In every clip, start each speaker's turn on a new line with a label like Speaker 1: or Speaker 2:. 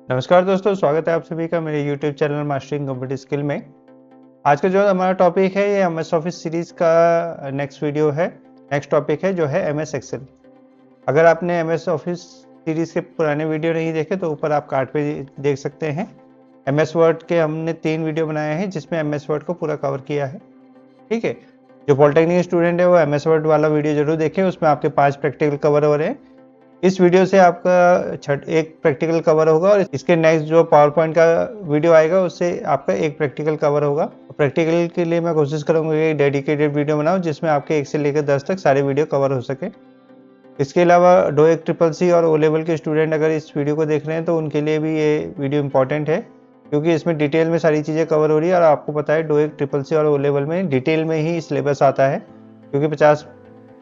Speaker 1: नमस्कार दोस्तों, स्वागत है आप सभी का मेरे YouTube channel mastering computer skill में। आज का जो हमारा टॉपिक है ये MS ऑफिस सीरीज का नेक्स्ट वीडियो है। नेक्स्ट टॉपिक है जो है MS एक्सेल। अगर आपने MS ऑफिस सीरीज के पुराने वीडियो नहीं देखे तो ऊपर आप कार्ड पे देख सकते हैं। MS वर्ड के हमने 3 वीडियो बनाए हैं जिसमें MS वर्ड को पूरा कवर किया है। ठीक है, जो पॉलिटेक्निक स्टूडेंट है वो MS वर्ड वाला वीडियो जरूर देखें, उसमें आपके 5 प्रैक्टिकल कवर हो रहे हैं। इस वीडियो से आपका एक प्रैक्टिकल कवर होगा और इसके नेक्स्ट जो पावर पॉइंट का वीडियो आएगा उससे आपका एक प्रैक्टिकल कवर होगा। प्रैक्टिकल के लिए मैं कोशिश करूंगा कि डेडिकेटेड वीडियो बनाऊं जिसमें आपके 1 से लेकर 10 तक सारे वीडियो कवर हो सके। इसके अलावा डोएक ट्रिपल सी और ओ लेवल के स्टूडेंट अगर इस वीडियो को देख रहे हैं तो उनके लिए भी ये वीडियो इंपॉर्टेंट है, क्योंकि इसमें डिटेल में सारी चीज़ें कवर हो रही है। और आपको पता है डोएक ट्रिपल सी और ओ लेवल में डिटेल में ही सिलेबस आता है, क्योंकि 50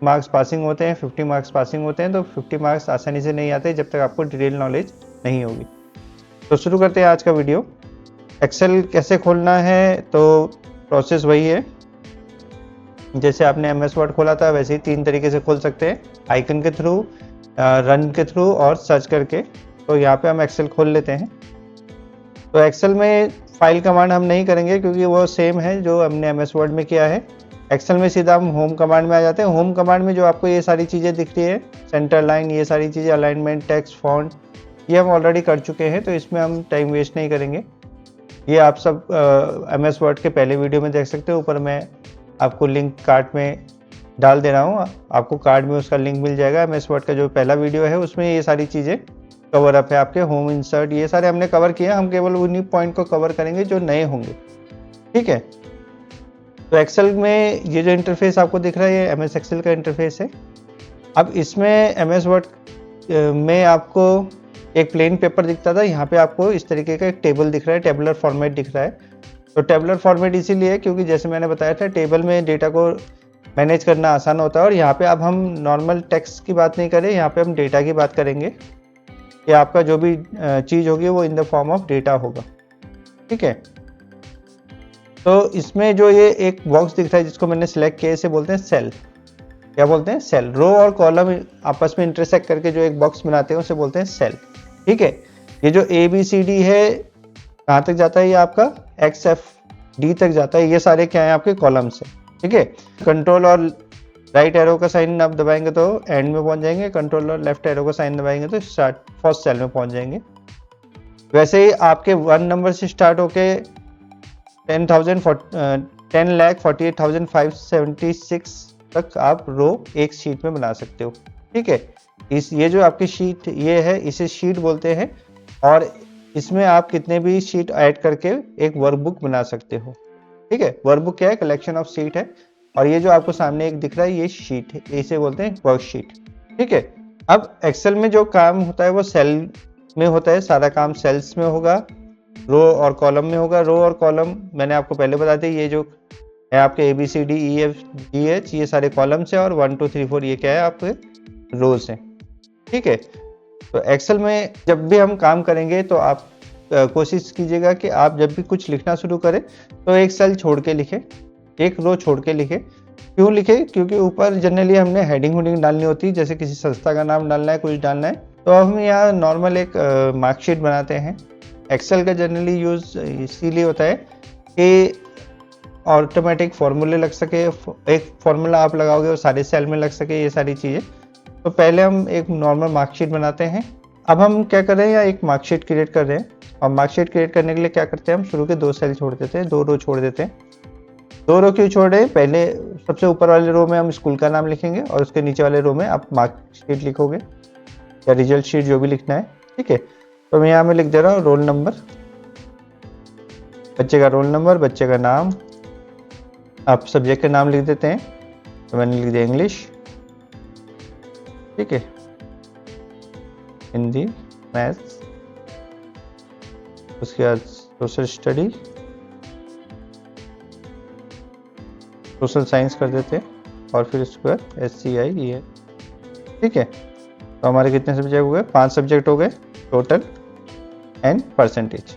Speaker 1: मार्क्स पासिंग होते हैं, 50 मार्क्स पासिंग होते हैं, तो 50 मार्क्स आसानी से नहीं आते जब तक आपको डिटेल नॉलेज नहीं होगी। तो शुरू करते हैं आज का वीडियो। एक्सेल कैसे खोलना है, तो प्रोसेस वही है जैसे आपने MS वर्ड खोला था वैसे ही 3 तरीके से खोल सकते हैं, आइकन के थ्रू, रन के थ्रू और सर्च करके। तो यहाँ पे हम एक्सेल खोल लेते हैं। तो एक्सेल में फाइल कमांड हम नहीं करेंगे क्योंकि वो सेम है जो हमने MS वर्ड में किया है। एक्सेल में सीधा हम होम कमांड में आ जाते हैं। होम कमांड में जो आपको ये सारी चीज़ें दिख रही है, सेंटर लाइन, ये सारी चीज़ें, अलाइनमेंट, टेक्स्ट, फॉन्ट, ये हम ऑलरेडी कर चुके हैं, तो इसमें हम टाइम वेस्ट नहीं करेंगे। ये आप सब MS वर्ड के पहले वीडियो में देख सकते हो। ऊपर मैं आपको लिंक कार्ड में डाल दे रहा हूँ, आपको कार्ड में उसका लिंक मिल जाएगा। MS वर्ड का जो पहला वीडियो है उसमें ये सारी चीज़ें कवर अप है। आपके होम, इंसर्ट, ये सारे हमने कवर किए। हम केवल उन्हीं पॉइंट को कवर करेंगे जो नए होंगे। ठीक है, तो एक्सेल में ये जो इंटरफेस आपको दिख रहा है ये MS एक्सेल का इंटरफेस है। अब इसमें MS वर्ड में आपको एक प्लेन पेपर दिखता था, यहाँ पे आपको इस तरीके का एक टेबल दिख रहा है, टेबुलर फॉर्मेट दिख रहा है। तो टेबुलर फॉर्मेट इसीलिए है क्योंकि जैसे मैंने बताया था टेबल में डेटा को मैनेज करना आसान होता है। और यहाँ पे अब हम नॉर्मल टेक्स्ट की बात नहीं करें, यहाँ पे हम डेटा की बात करेंगे कि आपका जो भी चीज़ होगी वो in the form of data होगा। ठीक है, तो इसमें जो ये एक बॉक्स दिख रहा है जिसको मैंने सिलेक्ट किया, इसे बोलते हैं सेल। क्या बोलते हैं? सेल। रो और कॉलम आपस में इंटरसेक्ट करके जो एक बॉक्स बनाते हैं उसे बोलते हैं सेल। ठीक है, ये जो ABCD है कहाँ तक जाता है, ये आपका XFD तक जाता है। ये सारे क्या है? आपके कॉलम्स है। ठीक है, कंट्रोल और राइट एरो का साइन आप दबाएंगे तो एंड में पहुंच जाएंगे, कंट्रोल और लेफ्ट एरो का साइन दबाएंगे तो स्टार्ट फर्स्ट सेल में पहुंच जाएंगे। वैसे ही आपके 1 नंबर से स्टार्ट होके 10,48,576 तक आप रो एक शीट में बना सकते हो। ठीक है, ये जो आपकी शीट ये है इसे शीट बोलते हैं, और इसमें आप कितने भी शीट ऐड करके एक वर्कबुक बना सकते हो। ठीक है, वर्कबुक क्या है? कलेक्शन ऑफ शीट है। और ये जो आपको सामने एक दिख रहा है ये शीट है, इसे बोलते हैं वर्कशीट। ठीक है, अब एक्सेल में जो काम होता है वो सेल में होता है, सारा काम सेल्स में होगा, रो और कॉलम में होगा। रो और कॉलम मैंने आपको पहले बता दिया, ये जो है आपके ABCDEFGH ये सारे कॉलम्स है, और 1 2 3 4 ये क्या है? आपके रोज हैं। ठीक है, तो एक्सेल में जब भी हम काम करेंगे तो आप कोशिश कीजिएगा कि आप जब भी कुछ लिखना शुरू करें तो एक सेल छोड़ के लिखें, एक रो छोड़ के लिखें। क्यों लिखे? क्योंकि ऊपर जनरली हमने हेडिंग डालनी होती है, जैसे किसी संस्था का नाम डालना है, कुछ डालना है, तो हम यहाँ नॉर्मल एक मार्कशीट बनाते हैं। एक्सेल का जनरली यूज इसीलिए होता है कि ऑटोमेटिक फॉर्मूले लग सके, एक फॉर्मूला आप लगाओगे वो सारे सेल में लग सके, ये सारी चीज़ें। तो पहले हम एक नॉर्मल मार्कशीट बनाते हैं। अब हम क्या कर रहे हैं? या एक मार्कशीट क्रिएट कर रहे हैं, और मार्कशीट क्रिएट करने के लिए क्या करते हैं? हम शुरू के 2 सेल छोड़ देते हैं, 2 रो छोड़ देते हैं। 2 रो क्यों छोड़ रहे हैं? पहले सबसे ऊपर वाले रो में हम स्कूल का नाम लिखेंगे और उसके नीचे वाले रो में आप मार्कशीट लिखोगे या रिजल्ट शीट, जो भी लिखना है। ठीक है, तो मैं यहाँ में लिख दे रहा हूँ रोल नंबर, बच्चे का रोल नंबर, बच्चे का नाम, आप सब्जेक्ट का नाम लिख देते हैं, तो मैंने लिख दिया इंग्लिश। ठीक है, हिंदी, मैथ्स, उसके बाद सोशल स्टडी, सोशल साइंस कर देते हैं, और फिर उसके बाद SCI है। ठीक है, तो हमारे कितने सब्जेक्ट हो गए? 5 सब्जेक्ट हो गए टोटल, एंड परसेंटेज।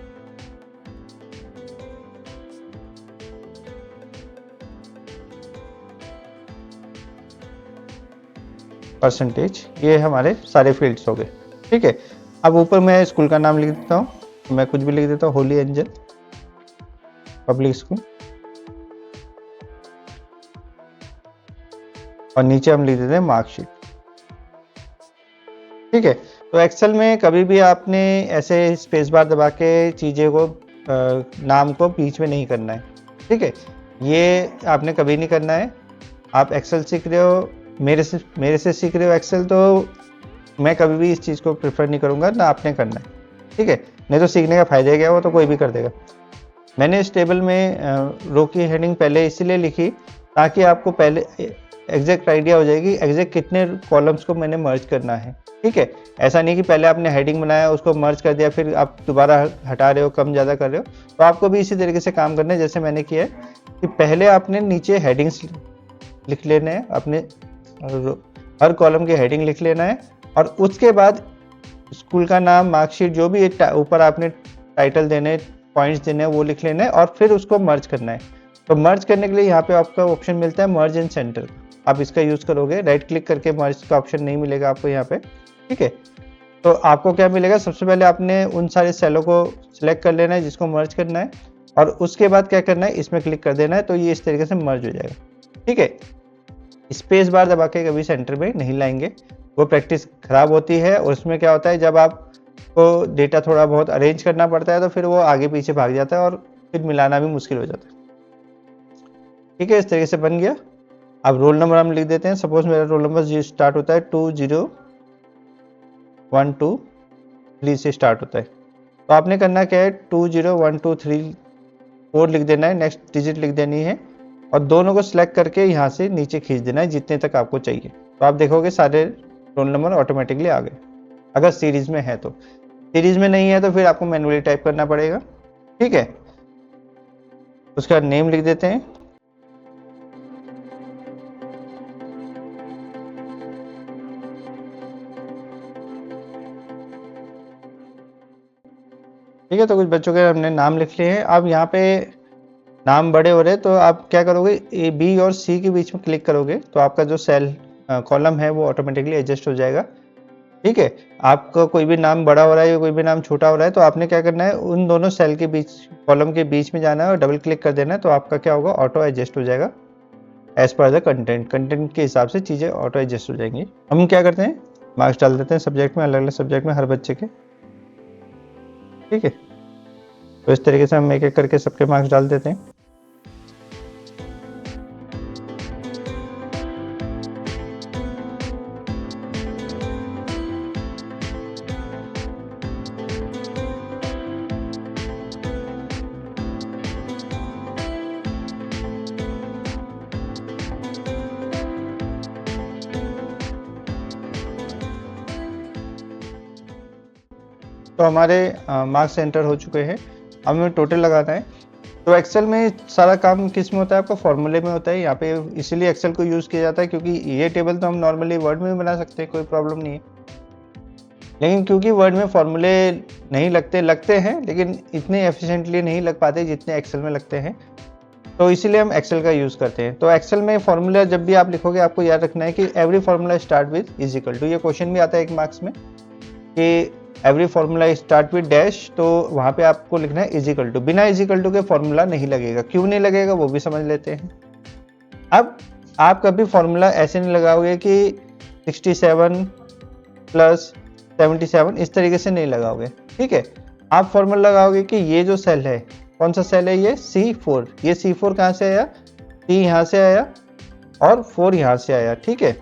Speaker 1: ये हमारे सारे फील्ड्स हो गए। ठीक है, अब ऊपर मैं स्कूल का नाम लिख देता हूँ, मैं कुछ भी लिख देता हूँ, होली एंजल पब्लिक स्कूल, और नीचे हम लिख देते हैं मार्कशीट। ठीक है, तो एक्सेल में कभी भी आपने ऐसे स्पेस बार दबा के चीज़ें को नाम को बीच में नहीं करना है। ठीक है, ये आपने कभी नहीं करना है। आप एक्सेल सीख रहे हो, मेरे से सीख रहे हो एक्सेल, तो मैं कभी भी इस चीज़ को प्रेफर नहीं करूँगा, ना आपने करना है। ठीक है, नहीं तो सीखने का फायदा क्या, वो तो कोई भी कर देगा। मैंने इस टेबल में रो की हेडिंग पहले इसीलिए लिखी ताकि आपको पहले एग्जैक्ट आइडिया हो जाएगी एग्जैक्ट कितने कॉलम्स को मैंने मर्ज करना है। ठीक है, ऐसा नहीं कि पहले आपने हेडिंग बनाया उसको मर्ज कर दिया फिर आप दोबारा हटा रहे हो, कम ज़्यादा कर रहे हो। तो आपको भी इसी तरीके से काम करना है जैसे मैंने किया है कि पहले आपने नीचे हेडिंग्स लिख लेने हैं, अपने हर कॉलम की हेडिंग लिख लेना है, और उसके बाद स्कूल का नाम, मार्कशीट, जो भी ऊपर आपने टाइटल देने, पॉइंट्स देने हैं वो लिख लेना है, और फिर उसको मर्ज करना है। तो मर्ज करने के लिए यहाँ पे आपका ऑप्शन मिलता है मर्ज इन सेंटर, आप इसका यूज करोगे। राइट क्लिक करके मर्ज का ऑप्शन नहीं मिलेगा आपको यहाँ पे। ठीक है, तो आपको क्या मिलेगा, सबसे पहले आपने उन सारे सेलों को सिलेक्ट कर लेना है जिसको मर्ज करना है, और उसके बाद क्या करना है, इसमें क्लिक कर देना है, तो ये इस तरीके से मर्ज हो जाएगा। ठीक है, स्पेस बार दबा के कभी सेंटर में नहीं लाएंगे, वो प्रैक्टिस खराब होती है। और उसमें क्या होता है, जब आपको डेटा थोड़ा बहुत अरेंज करना पड़ता है तो फिर वो आगे पीछे भाग जाता है और फिर मिलाना भी मुश्किल हो जाता है। ठीक है, इस तरीके से बन गया। अब रोल नंबर हम लिख देते हैं। सपोज मेरा रोल नंबर स्टार्ट होता है 20123 से स्टार्ट होता है। तो आपने करना क्या है, 20123 लिख देना है, नेक्स्ट डिजिट लिख देनी है, और दोनों को सिलेक्ट करके यहाँ से नीचे खींच देना है जितने तक आपको चाहिए। तो आप देखोगे सारे रोल नंबर ऑटोमेटिकली आ गए, अगर सीरीज में है तो। सीरीज में नहीं है तो फिर आपको मैनुअली टाइप करना पड़ेगा। ठीक है, उसका नेम लिख देते हैं। ठीक है, तो कुछ बच्चों के हमने नाम लिख लिए हैं। अब यहाँ पे नाम बड़े हो रहे हैं तो आप क्या करोगे, ए, बी और सी के बीच में क्लिक करोगे तो आपका जो सेल कॉलम है वो ऑटोमेटिकली एडजस्ट हो जाएगा। ठीक है, आपका कोई भी नाम बड़ा हो रहा है या कोई भी नाम छोटा हो रहा है तो आपने क्या करना है, उन दोनों सेल के बीच, कॉलम के बीच में जाना है और डबल क्लिक कर देना है, तो आपका क्या होगा, ऑटो एडजस्ट हो जाएगा एज पर द कंटेंट के हिसाब से चीज़ें ऑटो एडजस्ट हो जाएंगी। हम क्या करते हैं, मार्क्स डाल देते हैं सब्जेक्ट में, अलग अलग सब्जेक्ट में हर बच्चे के। ठीक है, तो इस तरीके से हम एक एक करके सबके मार्क्स डाल देते हैं। तो हमारे मार्क्स एंटर हो चुके हैं। अब हमें टोटल लगाना है। तो एक्सेल में सारा काम किस में होता है, आपका फॉर्मूले में होता है। यहाँ पे इसीलिए एक्सेल को यूज़ किया जाता है क्योंकि ये टेबल तो हम नॉर्मली वर्ड में भी बना सकते हैं, कोई प्रॉब्लम नहीं है। लेकिन क्योंकि वर्ड में फॉर्मूले नहीं लगते हैं लेकिन इतने एफिशिएंटली नहीं लग पाते जितने एक्सेल में लगते हैं, तो इसीलिए हम एक्सेल का यूज़ करते हैं। तो एक्सेल में फॉर्मूला जब भी आप लिखोगे आपको याद रखना है कि every formula start with is equal to. ये क्वेश्चन भी आता है एक मार्क्स में कि every formula start with dash, तो वहाँ पे आपको लिखना है इज इक्वल टू। बिना इज इक्वल टू के फॉर्मूला नहीं लगेगा। क्यों नहीं लगेगा वो भी समझ लेते हैं। अब आप कभी फॉर्मूला ऐसे नहीं लगाओगे कि 67 प्लस 77 इस तरीके से नहीं लगाओगे। ठीक है, आप फॉर्मूला लगाओगे कि ये जो सेल है, कौन सा सेल है, ये C4। ये C4 कहाँ से आया, C यहाँ से आया और 4 यहाँ से आया। ठीक है,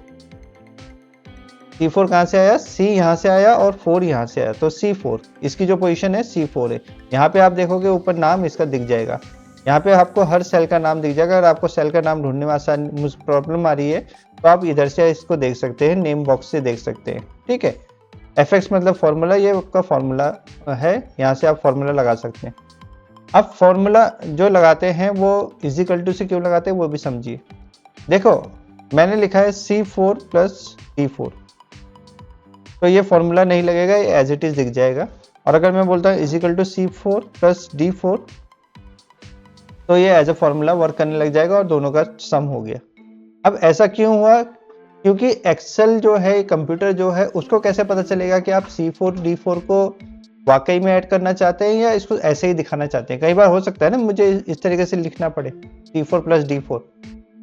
Speaker 1: C4 कहाँ से आया, C यहाँ से आया और 4 यहाँ से आया, तो C4 इसकी जो पोजीशन है C4 है। यहाँ पे आप देखोगे ऊपर नाम इसका दिख जाएगा, यहाँ पे आपको हर सेल का नाम दिख जाएगा। अगर आपको सेल का नाम ढूंढने में आसान प्रॉब्लम आ रही है तो आप इधर से इसको देख सकते हैं, नेम बॉक्स से देख सकते हैं। ठीक है, FX मतलब फॉर्मूला, ये आपका फॉर्मूला है, यहाँ से आप फॉर्मूला लगा सकते हैं। अब फॉर्मूला जो लगाते हैं वो इज इक्वल टू से क्यों लगाते हैं वो भी समझिए। देखो मैंने लिखा है C4 प्लस D4, तो ये फॉर्मूला नहीं लगेगा, ये एज इट इज दिख जाएगा। और अगर मैं बोलता हूँ is equal to C4 plus D4, तो ये एज ए फॉर्मूला वर्क करने लग जाएगा और दोनों का सम हो गया। अब ऐसा क्यों हुआ, क्योंकि एक्सेल जो है, कंप्यूटर जो है, उसको कैसे पता चलेगा कि आप C4 D4 को वाकई में ऐड करना चाहते हैं या इसको ऐसे ही दिखाना चाहते हैं। कई बार हो सकता है ना मुझे इस तरीके से लिखना पड़े C4 प्लस D4,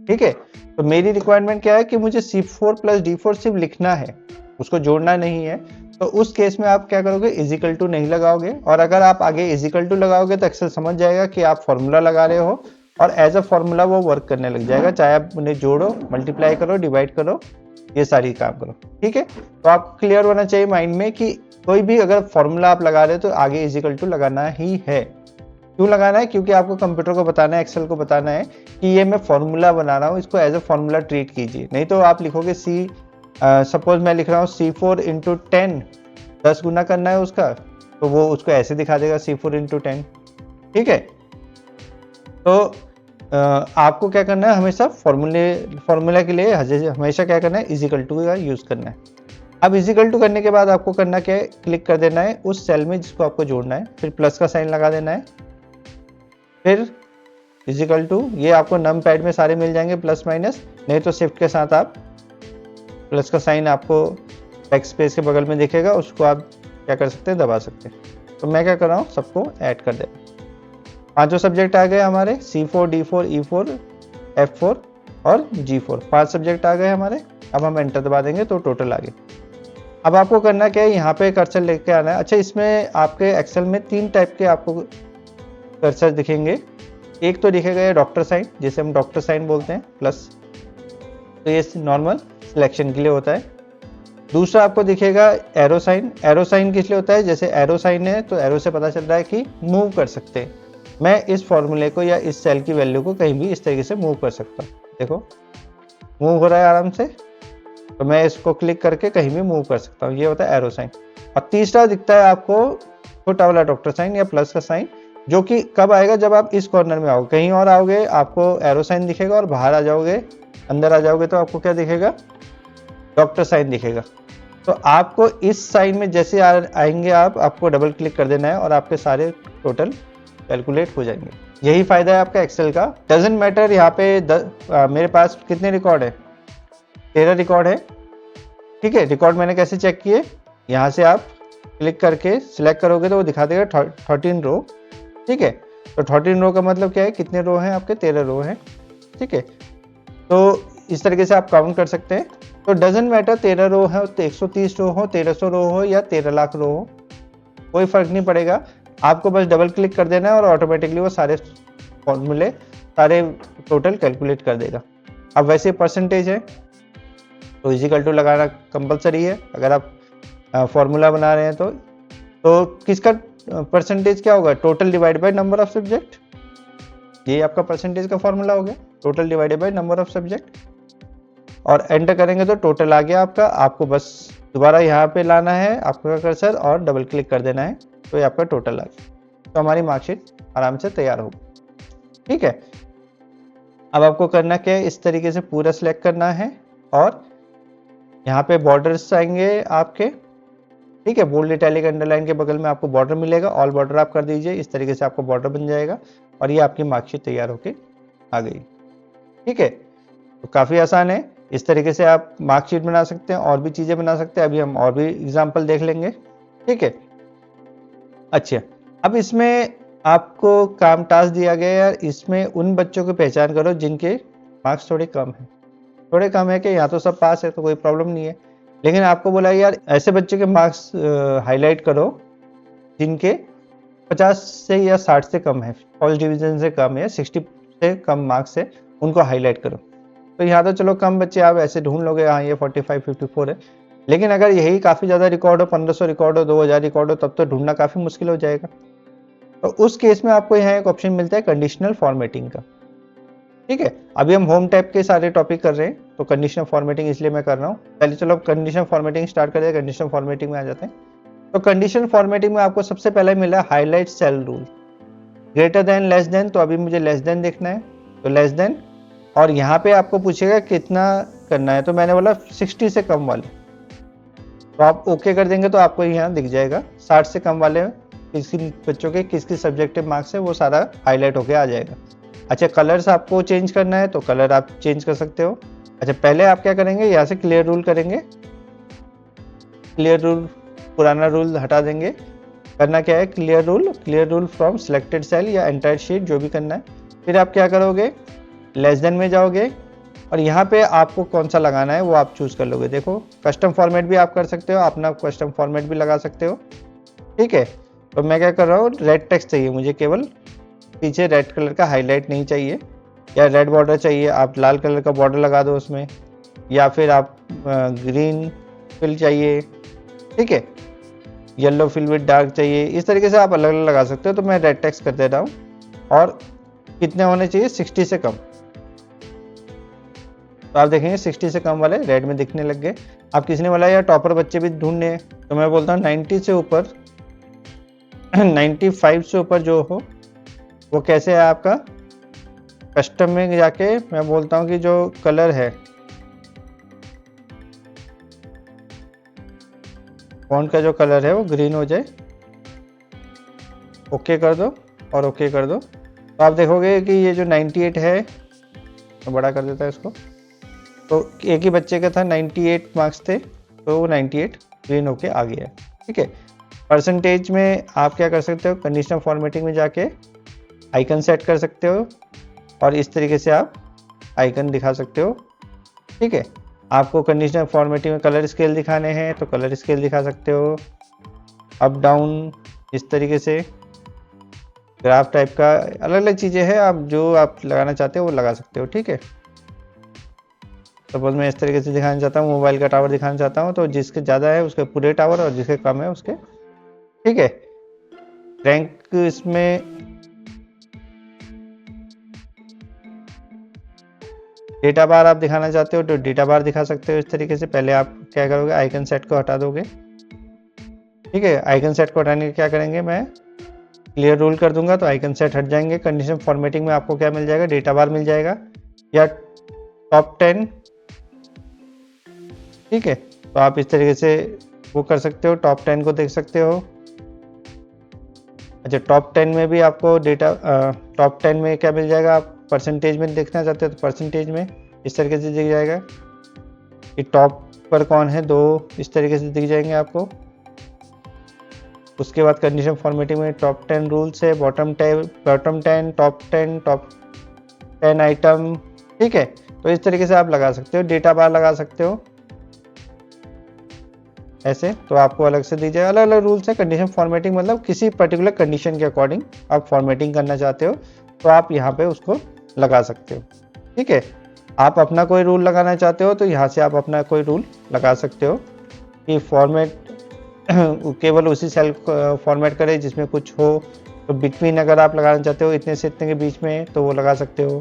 Speaker 1: ठीक है। तो मेरी रिक्वायरमेंट क्या है कि मुझे C4 प्लस D4 सिर्फ लिखना है, उसको जोड़ना नहीं है। तो उस केस में आप क्या करोगे, इजिकल टू नहीं लगाओगे, और अगर आप आगे इजिकल टू लगाओगे तो एक्सेल समझ जाएगा कि आप फॉर्मूला लगा रहे हो और एज अ फॉर्मूला वो वर्क करने लग जाएगा, चाहे आप उन्हें जोड़ो, मल्टीप्लाई करो, डिवाइड करो, ये सारी काम करो, ठीक है। तो आपको क्लियर होना चाहिए माइंड में कि कोई भी अगर फॉर्मूला आप लगा रहे हो तो आगे इजिकल टू लगाना ही है। क्यों लगाना है? क्योंकि आपको कंप्यूटर को बताना है, एक्सेल को बताना है कि ये मैं फॉर्मूला बना रहा हूँ, इसको एज अ फॉर्मूला ट्रीट कीजिए। नहीं तो आप लिखोगे सपोज मैं लिख रहा हूँ C4 इंटू 10, 10 गुना करना है उसका, तो वो उसको ऐसे दिखा देगा C4 इंटू 10, ठीक है। तो आपको क्या करना है, हमेशा फॉर्मूला के लिए हमेशा क्या करना है, इजिकल टू का यूज करना है। अब इजिकल टू करने के बाद आपको करना क्या है, क्लिक कर देना है उस सेल में जिसको आपको जोड़ना है, फिर प्लस का साइन लगा देना है, फिर इजिकल टू, ये आपको नम पैड में सारे मिल जाएंगे प्लस माइनस, नहीं तो शिफ्ट के साथ आप प्लस का साइन आपको टेक्स्ट स्पेस के बगल में दिखेगा, उसको आप क्या कर सकते हैं, दबा सकते हैं। तो मैं क्या कर रहा हूँ, सबको ऐड कर दे। पांचों सब्जेक्ट आ गए हमारे, C4, D4, E4, F4 और G4, 5 सब्जेक्ट आ गए हमारे। अब हम एंटर दबा देंगे तो टोटल आ गए। अब आपको करना क्या है, यहाँ पे कर्सर लेके आना है। अच्छा, इसमें आपके एक्सेल में 3 टाइप के आपको कर्सर दिखेंगे। एक तो दिखेगा ये डॉक्टर साइन, जिसे हम डॉक्टर साइन बोलते हैं, प्लस, तो ये नॉर्मल सिलेक्शन के लिए होता है। दूसरा आपको दिखेगा एरो साइन। एरो साइन किस लिए होता है, जैसे एरो साइन है तो एरो से पता चल रहा है कि मूव कर सकते हैं, मैं इस फॉर्मूले को या इस सेल की वैल्यू को कहीं भी इस तरीके से मूव कर सकता हूँ। देखो मूव हो रहा है आराम से, तो मैं इसको क्लिक करके कहीं भी मूव कर सकता हूँ, ये होता है एरो साइन। और तीसरा दिखता है आपको छोटा वाला डॉक्टर साइन या प्लस का साइन, जो कि कब आएगा, जब आप इस कॉर्नर में आओगे, कहीं और आओगे आपको एरो साइन दिखेगा, और बाहर आ जाओगे, अंदर आ जाओगे तो आपको क्या दिखेगा, डॉक्टर साइन दिखेगा। तो आपको इस साइन में जैसे आएंगे आपको डबल क्लिक कर देना है और आपके सारे टोटल कैलकुलेट हो जाएंगे। यही फायदा है आपका एक्सेल का। डजंट मैटर यहाँ पे मेरे पास कितने रिकॉर्ड है, 13 रिकॉर्ड है, ठीक है। रिकॉर्ड मैंने कैसे चेक किए, यहाँ से आप क्लिक करके सिलेक्ट करोगे तो वो दिखा देगा 13 रो, ठीक है। तो 13 रो का मतलब क्या है, कितने रो हैं आपके, 13 रो हैं, ठीक है। तो इस तरीके से आप काउंट कर सकते हैं। तो डजंट मैटर 13 रो है, 130 रो हो, 1300 रो हो या 13 लाख रो हो, कोई फर्क नहीं पड़ेगा। आपको बस डबल क्लिक कर देना है और ऑटोमेटिकली वो सारे फॉर्मूले, सारे टोटल कैलकुलेट कर देगा। अब वैसे परसेंटेज है तो इजिकल टू लगाना कंपलसरी है अगर आप फॉर्मूला बना रहे हैं तो किसका परसेंटेज क्या होगा, total divide by number of subject, ये आपका परसेंटेज का फॉर्मूला हो गया, total divided by number of subject. और एंटर करेंगे तो टोटल आ गया आपका। आपको बस दोबारा यहाँ पे लाना है आपका कर्सर और डबल क्लिक कर देना है, तो ये आपका टोटल आ गया। तो हमारी मार्कशीट आराम से तैयार होगी, ठीक है। अब आपको करना क्या है, इस तरीके से पूरा सिलेक्ट करना है और यहाँ पे बॉर्डर्स आएंगे आपके, ठीक है। बोल्ड इटैलिक अंडरलाइन के बगल में आपको बॉर्डर मिलेगा, ऑल बॉर्डर आप कर दीजिए, इस तरीके से आपको बॉर्डर बन जाएगा और ये आपकी मार्कशीट तैयार होके आ गई, ठीक है। तो काफ़ी आसान है, इस तरीके से आप मार्कशीट बना सकते हैं, और भी चीज़ें बना सकते हैं। अभी हम और भी एग्जाम्पल देख लेंगे, ठीक है। अच्छा, अब इसमें आपको काम टास्क दिया गया है यार, इसमें उन बच्चों की पहचान करो जिनके मार्क्स थोड़े कम हैं। थोड़े कम है कि यहाँ तो सब पास है तो कोई प्रॉब्लम नहीं है, लेकिन आपको बोला यार ऐसे बच्चे के मार्क्स हाईलाइट करो जिनके 50 से या 60 से कम है, फर्स्ट डिवीजन से कम है, 60 से कम मार्क्स है, उनको हाईलाइट करो। तो यहाँ तो चलो कम बच्चे आप ऐसे ढूंढ लोगे, हाँ ये 45, 54 है, लेकिन अगर यही काफ़ी ज़्यादा रिकॉर्ड हो, 1500 रिकॉर्ड हो, 2000 रिकॉर्ड हो, तब तो ढूंढना काफ़ी मुश्किल हो जाएगा। तो उस केस में आपको यहाँ एक ऑप्शन मिलता है कंडीशनल फॉर्मेटिंग का, ठीक है। अभी हम होम टैब के सारे टॉपिक कर रहे हैं, तो कंडीशनल फॉर्मेटिंग इसलिए मैं कर रहा हूँ। पहले चलो कंडीशनल फॉर्मेटिंग स्टार्ट करें, कंडीशनल फॉर्मेटिंग में आ जाते हैं। तो कंडीशनल फॉर्मेटिंग में आपको सबसे पहले मिला highlight cell rule, greater than, less than. तो अभी मुझे लेस देन देखना है, तो लेस देन, और यहाँ पे आपको पूछेगा कितना करना है, तो मैंने बोला 60 से कम वाले, तो आप ओके कर देंगे तो आपको यहाँ दिख जाएगा 60 से कम वाले किसी बच्चों के किस किस सब्जेक्टिव मार्क्स है वो सारा हाईलाइट होके आ जाएगा। अच्छा, कलर्स आपको चेंज करना है तो कलर आप चेंज कर सकते हो। अच्छा, पहले आप क्या करेंगे, यहाँ से क्लियर रूल करेंगे, क्लियर रूल, पुराना रूल हटा देंगे, करना क्या है, clear rule from selected cell या एंटायर शीट, जो भी करना है। फिर आप क्या करोगे, लेस देन में जाओगे और यहाँ पे आपको कौन सा लगाना है वो आप चूज कर लोगे। देखो कस्टम फॉर्मेट भी आप कर सकते हो, अपना कस्टम फॉर्मेट भी लगा सकते हो, ठीक है। तो मैं क्या कर रहा हूँ, रेड टेक्स्ट चाहिए मुझे, केवल पीछे रेड कलर का हाईलाइट नहीं चाहिए, या रेड बॉर्डर चाहिए, आप लाल कलर का बॉर्डर लगा दो उसमें, या फिर आप ग्रीन फिल चाहिए, ठीक है, येलो फिल विद डार्क चाहिए, इस तरीके से आप अलग अलग लगा सकते हो। तो मैं रेड टेक्स्ट कर दे रहा हूँ, और कितने होने चाहिए, 60 से कम। तो आप देखेंगे 60 से कम वाले रेड में दिखने लग गए। आप किसी ने बोला यार टॉपर बच्चे भी ढूंढने हैं, तो मैं बोलता हूँ 90 से ऊपर 95 से ऊपर जो हो वो कैसे है आपका, कस्टम में जाके मैं बोलता हूँ कि जो कलर है, फॉन्ट का जो कलर है वो ग्रीन हो जाए, ओके कर दो और ओके कर दो। तो आप देखोगे कि ये जो 98 है, तो बड़ा कर देता है इसको, तो एक ही बच्चे का था 98 मार्क्स थे, तो वो 98 ग्रीन होके आ गया है, ठीक है। परसेंटेज में आप क्या कर सकते हो, कंडीशनल फॉर्मेटिंग में जाके आइकन सेट कर सकते हो, और इस तरीके से आप आइकन दिखा सकते हो, ठीक है। आपको कंडीशनल फॉर्मेटिंग में कलर स्केल दिखाने हैं तो कलर स्केल दिखा सकते हो, अप डाउन, इस तरीके से ग्राफ टाइप का अलग अलग चीज़ें हैं, आप जो आप लगाना चाहते हो वो लगा सकते हो, ठीक है। सपोज मैं इस तरीके से दिखाना चाहता हूँ, मोबाइल का टावर दिखाना चाहता हूँ, तो जिसके ज़्यादा है उसके पूरे टावर, और जिसके कम है उसके, ठीक है। रैंक इसमें डेटा बार आप दिखाना चाहते हो तो डेटा बार दिखा सकते हो इस तरीके से। पहले आप क्या करोगे, आइकन सेट को हटा दोगे, ठीक है। आइकन सेट को हटाने के क्या करेंगे, मैं क्लियर रूल कर दूंगा तो आइकन सेट हट जाएंगे। कंडीशन फॉर्मेटिंग में आपको क्या मिल जाएगा, डेटा बार मिल जाएगा, या टॉप 10, ठीक है। तो आप इस तरीके से वो कर सकते हो, टॉप 10 को देख सकते हो। अच्छा, टॉप 10 में भी आपको डेटा, टॉप 10 में क्या मिल जाएगा, आप परसेंटेज में देखना चाहते हो तो परसेंटेज में इस तरीके से दिख जाएगा कि टॉप पर कौन है, 2 इस तरीके से दिख जाएंगे आपको। उसके बाद कंडीशन फॉर्मेटिंग में टॉप 10 रूल्स है, बॉटम 10, टॉप 10, टॉप 10 आइटम, ठीक है। तो इस तरीके से आप लगा सकते हो, डेटा बार लगा सकते हो ऐसे, तो आपको अलग से दी जाए। अलग अलग रूल्स है। कंडीशन फॉर्मेटिंग मतलब किसी पर्टिकुलर कंडीशन के अकॉर्डिंग आप फॉर्मेटिंग करना चाहते हो तो आप यहाँ पे उसको लगा सकते हो, ठीक है। आप अपना कोई रूल लगाना चाहते हो तो यहाँ से आप अपना कोई रूल लगा सकते हो कि फॉर्मेट केवल उसी सेल को फॉर्मेट करे जिसमें कुछ हो। तो बिटवीन अगर आप लगाना चाहते हो इतने से इतने के बीच में, तो वो लगा सकते हो,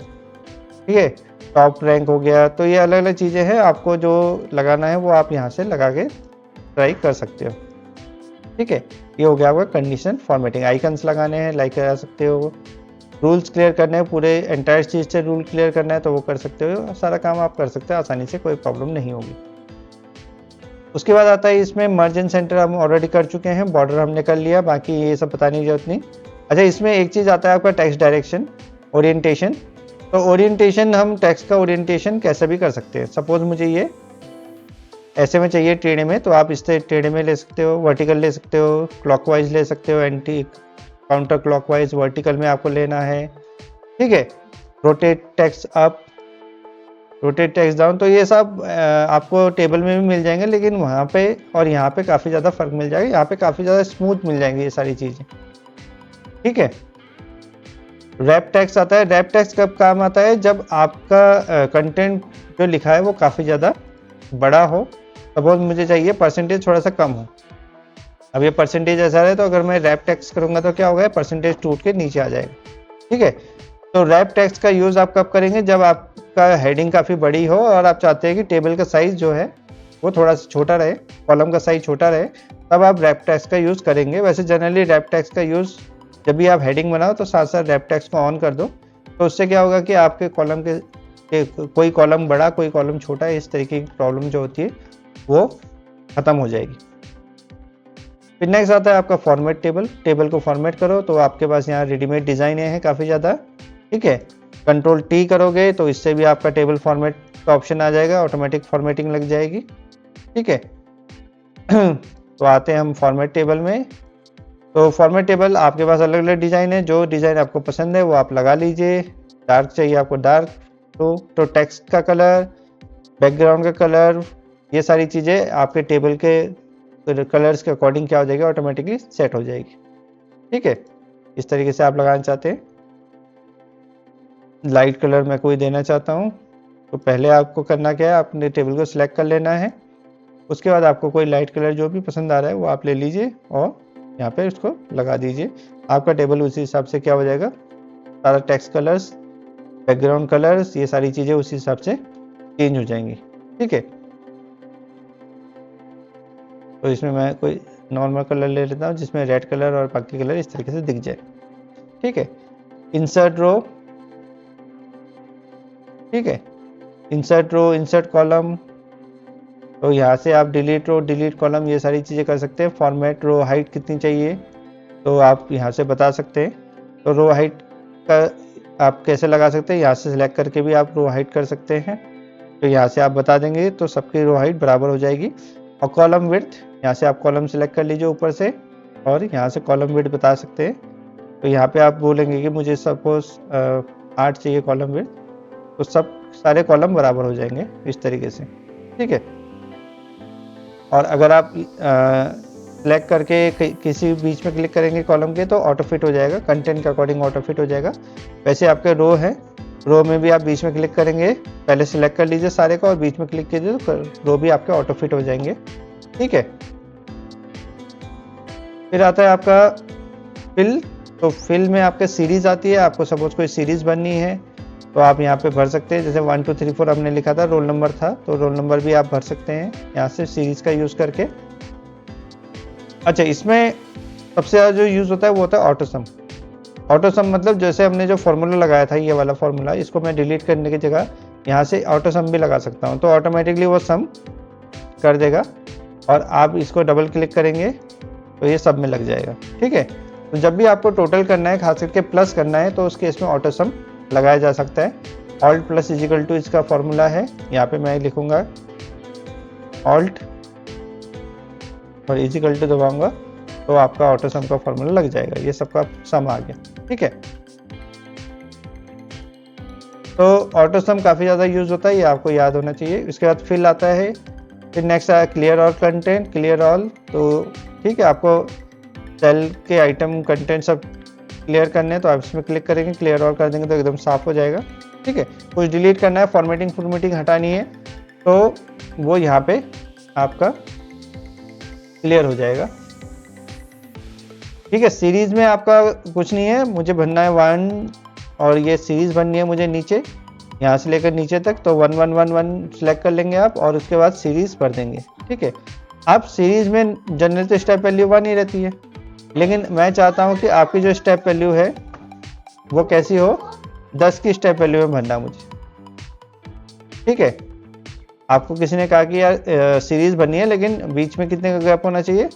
Speaker 1: ठीक है। टॉप रैंक हो गया। तो ये अलग अलग चीज़ें हैं, आपको जो लगाना है वो आप यहाँ से लगा के ट्राई कर सकते हो, ठीक है। ये हो गया आपका कंडीशन फॉर्मेटिंग। आइकन्स लगाने हैं, लाइक करा सकते हो। रूल्स क्लियर करने हैं, पूरे एंटायर चीज़ से रूल क्लियर करना है तो वो कर सकते हो। सारा काम आप कर सकते हो आसानी से, कोई प्रॉब्लम नहीं होगी। उसके बाद आता है इसमें मर्ज सेंटर, हम ऑलरेडी कर चुके हैं, बॉर्डर हमने कर लिया, बाकी ये सब बताने की जरूरत नहीं। अच्छा, इसमें एक चीज़ आता है आपका टेक्स्ट डायरेक्शन, ओरिएंटेशन। तो ओरिएंटेशन, हम टेक्स्ट का ओरिएंटेशन कैसे भी कर सकते हैं। सपोज मुझे ये ऐसे में चाहिए टेढ़े में, तो आप इससे टेढ़े में ले सकते हो, वर्टिकल ले सकते हो, क्लॉकवाइज ले सकते हो, एंटी काउंटर क्लॉकवाइज, वर्टिकल में आपको लेना है, ठीक है। Rotate text up, rotate text down, तो ये सब आपको टेबल में भी मिल जाएंगे, लेकिन वहाँ पे और यहाँ पे काफ़ी ज़्यादा फर्क मिल जाएगा। यहाँ पे काफ़ी ज़्यादा स्मूथ मिल जाएंगी ये सारी चीज़ें, ठीक है। रैप टेक्स्ट आता है। रैप टेक्स्ट कब काम आता है, जब आपका कंटेंट जो लिखा है वो काफ़ी ज़्यादा बड़ा हो। सपोज मुझे चाहिए परसेंटेज थोड़ा सा कम हो, अब ये परसेंटेज ऐसा है, तो अगर मैं रैप टेक्स्ट करूंगा तो क्या होगा, परसेंटेज टूट के नीचे आ जाएगा, ठीक है। तो रैप टेक्स्ट का यूज़ आप कब करेंगे, जब आपका हेडिंग काफ़ी बड़ी हो और आप चाहते हैं कि टेबल का साइज जो है वो थोड़ा सा छोटा रहे, कॉलम का साइज छोटा रहे, तब आप रैप टेक्स्ट का यूज़ करेंगे। वैसे जनरली रैप टेक्स्ट का यूज़ जब भी आप हेडिंग बनाओ तो साथ साथ रैप टेक्स्ट को ऑन कर दो, तो उससे क्या होगा कि आपके कॉलम के कोई कॉलम बड़ा कोई कॉलम छोटा, इस तरीके की प्रॉब्लम जो होती है वो ख़त्म हो जाएगी। फिर नेक्स्ट आता है आपका फॉर्मेट टेबल। टेबल को फॉर्मेट करो तो आपके पास यहाँ रेडीमेड डिज़ाइन हैं काफ़ी ज़्यादा, ठीक है। कंट्रोल टी करोगे तो इससे भी आपका टेबल फॉर्मेट का ऑप्शन आ जाएगा, ऑटोमेटिक फॉर्मेटिंग लग जाएगी, ठीक है। तो आते हैं हम फॉर्मेट टेबल में। तो फॉर्मेट टेबल आपके पास अलग अलग डिज़ाइन है, जो डिज़ाइन आपको पसंद है वो आप लगा लीजिए। डार्क चाहिए आपको डार्क, तो टेक्स्ट का कलर, बैकग्राउंड का कलर, ये सारी चीज़ें आपके टेबल के कलर्स के अकॉर्डिंग क्या हो जाएगी, ऑटोमेटिकली सेट हो जाएगी। ठीक है, इस तरीके से आप लगाना चाहते हैं। लाइट कलर मैं कोई देना चाहता हूँ, तो पहले आपको करना क्या है, अपने टेबल को सिलेक्ट कर लेना है। उसके बाद आपको कोई लाइट कलर जो भी पसंद आ रहा है वो आप ले लीजिए और यहाँ पे उसको लगा दीजिए। आपका टेबल उसी हिसाब से क्या हो जाएगा, सारा टेक्स्ट कलर्स, बैकग्राउंड कलर्स, ये सारी चीज़ें उसी हिसाब से चेंज हो जाएंगी। ठीक है, तो इसमें मैं कोई नॉर्मल कलर ले लेता हूँ जिसमें रेड कलर और बाकी कलर इस तरीके से दिख जाए। ठीक है, इंसर्ट रो, ठीक है, इंसर्ट रो, इंसर्ट कॉलम, तो यहाँ से आप डिलीट रो, डिलीट कॉलम, ये सारी चीज़ें कर सकते हैं। फॉर्मेट रो हाइट कितनी चाहिए तो आप यहाँ से बता सकते हैं। तो रो हाइट का आप कैसे लगा सकते हैं, यहाँ से सिलेक्ट करके भी आप रो हाइट कर सकते हैं। तो यहाँ से आप बता देंगे तो सबकी रो हाइट बराबर हो जाएगी। और कॉलम विड्थ, यहाँ से आप कॉलम सिलेक्ट कर लीजिए ऊपर से और यहाँ से कॉलम विड्थ बता सकते हैं। तो यहाँ पे आप बोलेंगे कि मुझे सपोज 8 चाहिए कॉलम विड्थ, तो सब सारे कॉलम बराबर हो जाएंगे इस तरीके से। ठीक है, और अगर आप सिलेक्ट करके किसी बीच में क्लिक करेंगे कॉलम के तो ऑटो फिट हो जाएगा, कंटेंट के अकॉर्डिंग ऑटो फिट हो जाएगा। वैसे आपके रो है, रो में भी आप बीच में क्लिक करेंगे, पहले सिलेक्ट कर लीजिए सारे को और बीच में क्लिक कीजिए तो रो भी आपके ऑटो फिट हो जाएंगे। ठीक है, फिर आता है आपका फिल। तो फिल में आपके सीरीज आती है, आपको सपोज कोई सीरीज बननी है तो आप यहाँ पे भर सकते हैं। जैसे 1 2 3 4 हमने लिखा था, रोल नंबर था, तो रोल नंबर भी आप भर सकते हैं यहाँ से सीरीज का यूज़ करके। अच्छा, इसमें सबसे ज़्यादा जो यूज़ होता है वो होता है ऑटो सम। ऑटो सम मतलब जैसे हमने जो फॉर्मूला लगाया था, ये वाला फॉर्मूला, इसको मैं डिलीट करने की जगह यहाँ से ऑटो सम भी लगा सकता हूँ, तो ऑटोमेटिकली वो सम कर देगा और आप इसको डबल क्लिक करेंगे तो ये सब में लग जाएगा। ठीक है, तो जब भी आपको टोटल करना है, खास करके प्लस करना है, तो उस केस में ऑटो सम लगाया जा सकता है। ऑल्ट प्लस इजिकल टू इसका फॉर्मूला है, यहाँ पे मैं लिखूंगा ऑल्ट और इजिकल टू दबाऊंगा तो आपका ऑटो सम का फॉर्मूला लग जाएगा, ये सबका सम आ गया। ठीक है, तो ऑटो सम काफ़ी ज़्यादा यूज होता है, ये आपको याद होना चाहिए। इसके बाद फिल आता है, फिर नेक्स्ट आया clear all content, clear all. तो ठीक है, आपको सेल के आइटम कंटेंट सब क्लियर करने हैं तो आप इसमें क्लिक करेंगे, क्लियर ऑल कर देंगे तो एकदम साफ हो जाएगा। ठीक है, कुछ डिलीट करना है, फॉर्मेटिंग हटानी है तो वो यहाँ पे आपका क्लियर हो जाएगा। ठीक है, सीरीज में आपका कुछ नहीं है, मुझे भरना है 1 और ये सीरीज बननी है मुझे नीचे, यहाँ से लेकर नीचे तक, तो 1 1 1 1 सेलेक्ट कर लेंगे आप और उसके बाद सीरीज भर देंगे। ठीक है, आप सीरीज में जनरल तो स्टेप वैल्यू 1 ही रहती है, लेकिन मैं चाहता हूँ कि आपकी जो स्टेप वैल्यू है वो कैसी हो, 10 की स्टेप वैल्यू में भरना मुझे। ठीक है, आपको किसी ने कहा कि यार सीरीज बननी है लेकिन बीच में कितने का गैप होना चाहिए,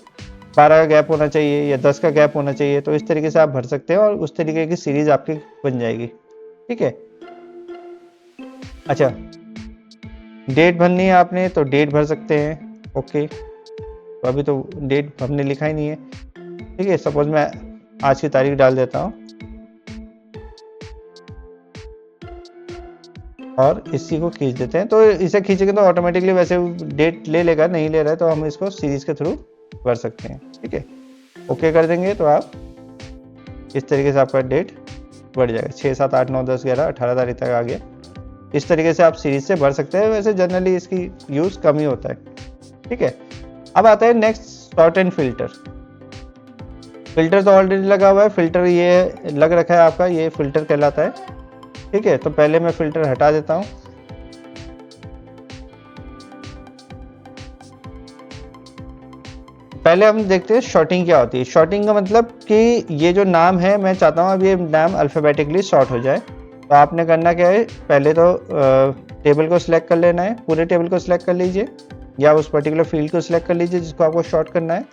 Speaker 1: 12 का गैप होना चाहिए या 10 का गैप होना चाहिए, तो इस तरीके से आप भर सकते हैं और उस तरीके की सीरीज आपकी बन जाएगी। ठीक है, अच्छा, डेट भरनी है आपने तो डेट भर सकते हैं। ओके, तो अभी तो डेट हमने लिखा ही नहीं है। ठीक है, सपोज मैं आज की तारीख डाल देता हूँ और इसी को खींच देते हैं, तो इसे खींचेंगे तो ऑटोमेटिकली वैसे डेट ले लेगा, नहीं ले रहा है तो हम इसको सीरीज के थ्रू भर सकते हैं। ठीक है, ओके कर देंगे तो आप इस तरीके से आपका डेट बढ़ जाएगा, 6 7 8 9 10 11 18 तारीख तक आ गया। इस तरीके से आप सीरीज से भर सकते हैं, वैसे जनरली इसकी यूज़ कम ही होता है। ठीक है, अब आता है next sort and filter. Filter तो ऑलरेडी लगा हुआ है, फिल्टर ये लग रखा है आपका, ये फिल्टर कहलाता है। ठीक है, तो पहले मैं फिल्टर हटा देता हूँ। पहले हम देखते हैं शॉर्टिंग क्या होती है। शॉर्टिंग का मतलब कि ये जो नाम है, मैं चाहता हूँ अब ये नाम अल्फ़ाबेटिकली शॉर्ट हो जाए, तो आपने करना क्या है, पहले तो टेबल को सिलेक्ट कर लेना है, पूरे टेबल को सिलेक्ट कर लीजिए या उस पर्टिकुलर फील्ड को सिलेक्ट कर लीजिए जिसको आपको शॉर्ट करना है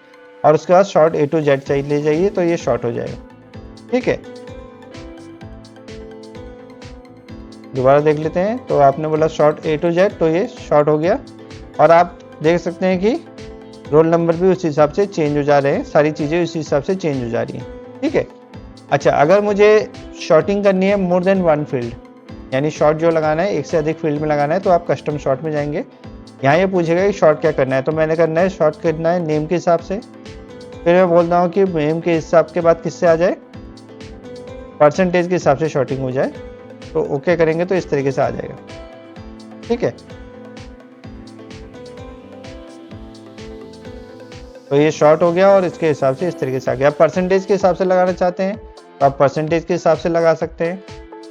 Speaker 1: और उसके बाद शॉर्ट A to Z चाहिए ले जाइए तो ये शॉर्ट हो जाएगा। ठीक है, दोबारा देख लेते हैं, तो आपने बोला शॉर्ट A to Z तो ये शॉर्ट हो गया और आप देख सकते हैं कि रोल नंबर भी उस हिसाब से चेंज हो जा रहे हैं, सारी चीज़ें उस हिसाब से चेंज हो जा रही हैं, ठीक है। अच्छा, अगर मुझे शॉर्टिंग करनी है मोर देन वन फील्ड, यानी शॉर्ट जो लगाना है एक से अधिक फील्ड में लगाना है, तो आप कस्टम शॉर्ट में जाएंगे। यहाँ ये पूछेगा कि शॉर्ट क्या करना है, तो मैंने करना है शॉर्ट करना है नेम के हिसाब से। फिर मैं बोलता हूँ कि नेम के हिसाब के बाद किससे आ जाए, परसेंटेज के हिसाब से शॉर्टिंग हो जाए, तो ओके करेंगे तो इस तरीके से आ जाएगा, ठीक है। तो ये शॉर्ट हो गया और इसके हिसाब से इस तरीके से आ गया। आप परसेंटेज के हिसाब से लगाना चाहते हैं तो आप परसेंटेज के हिसाब से लगा सकते हैं,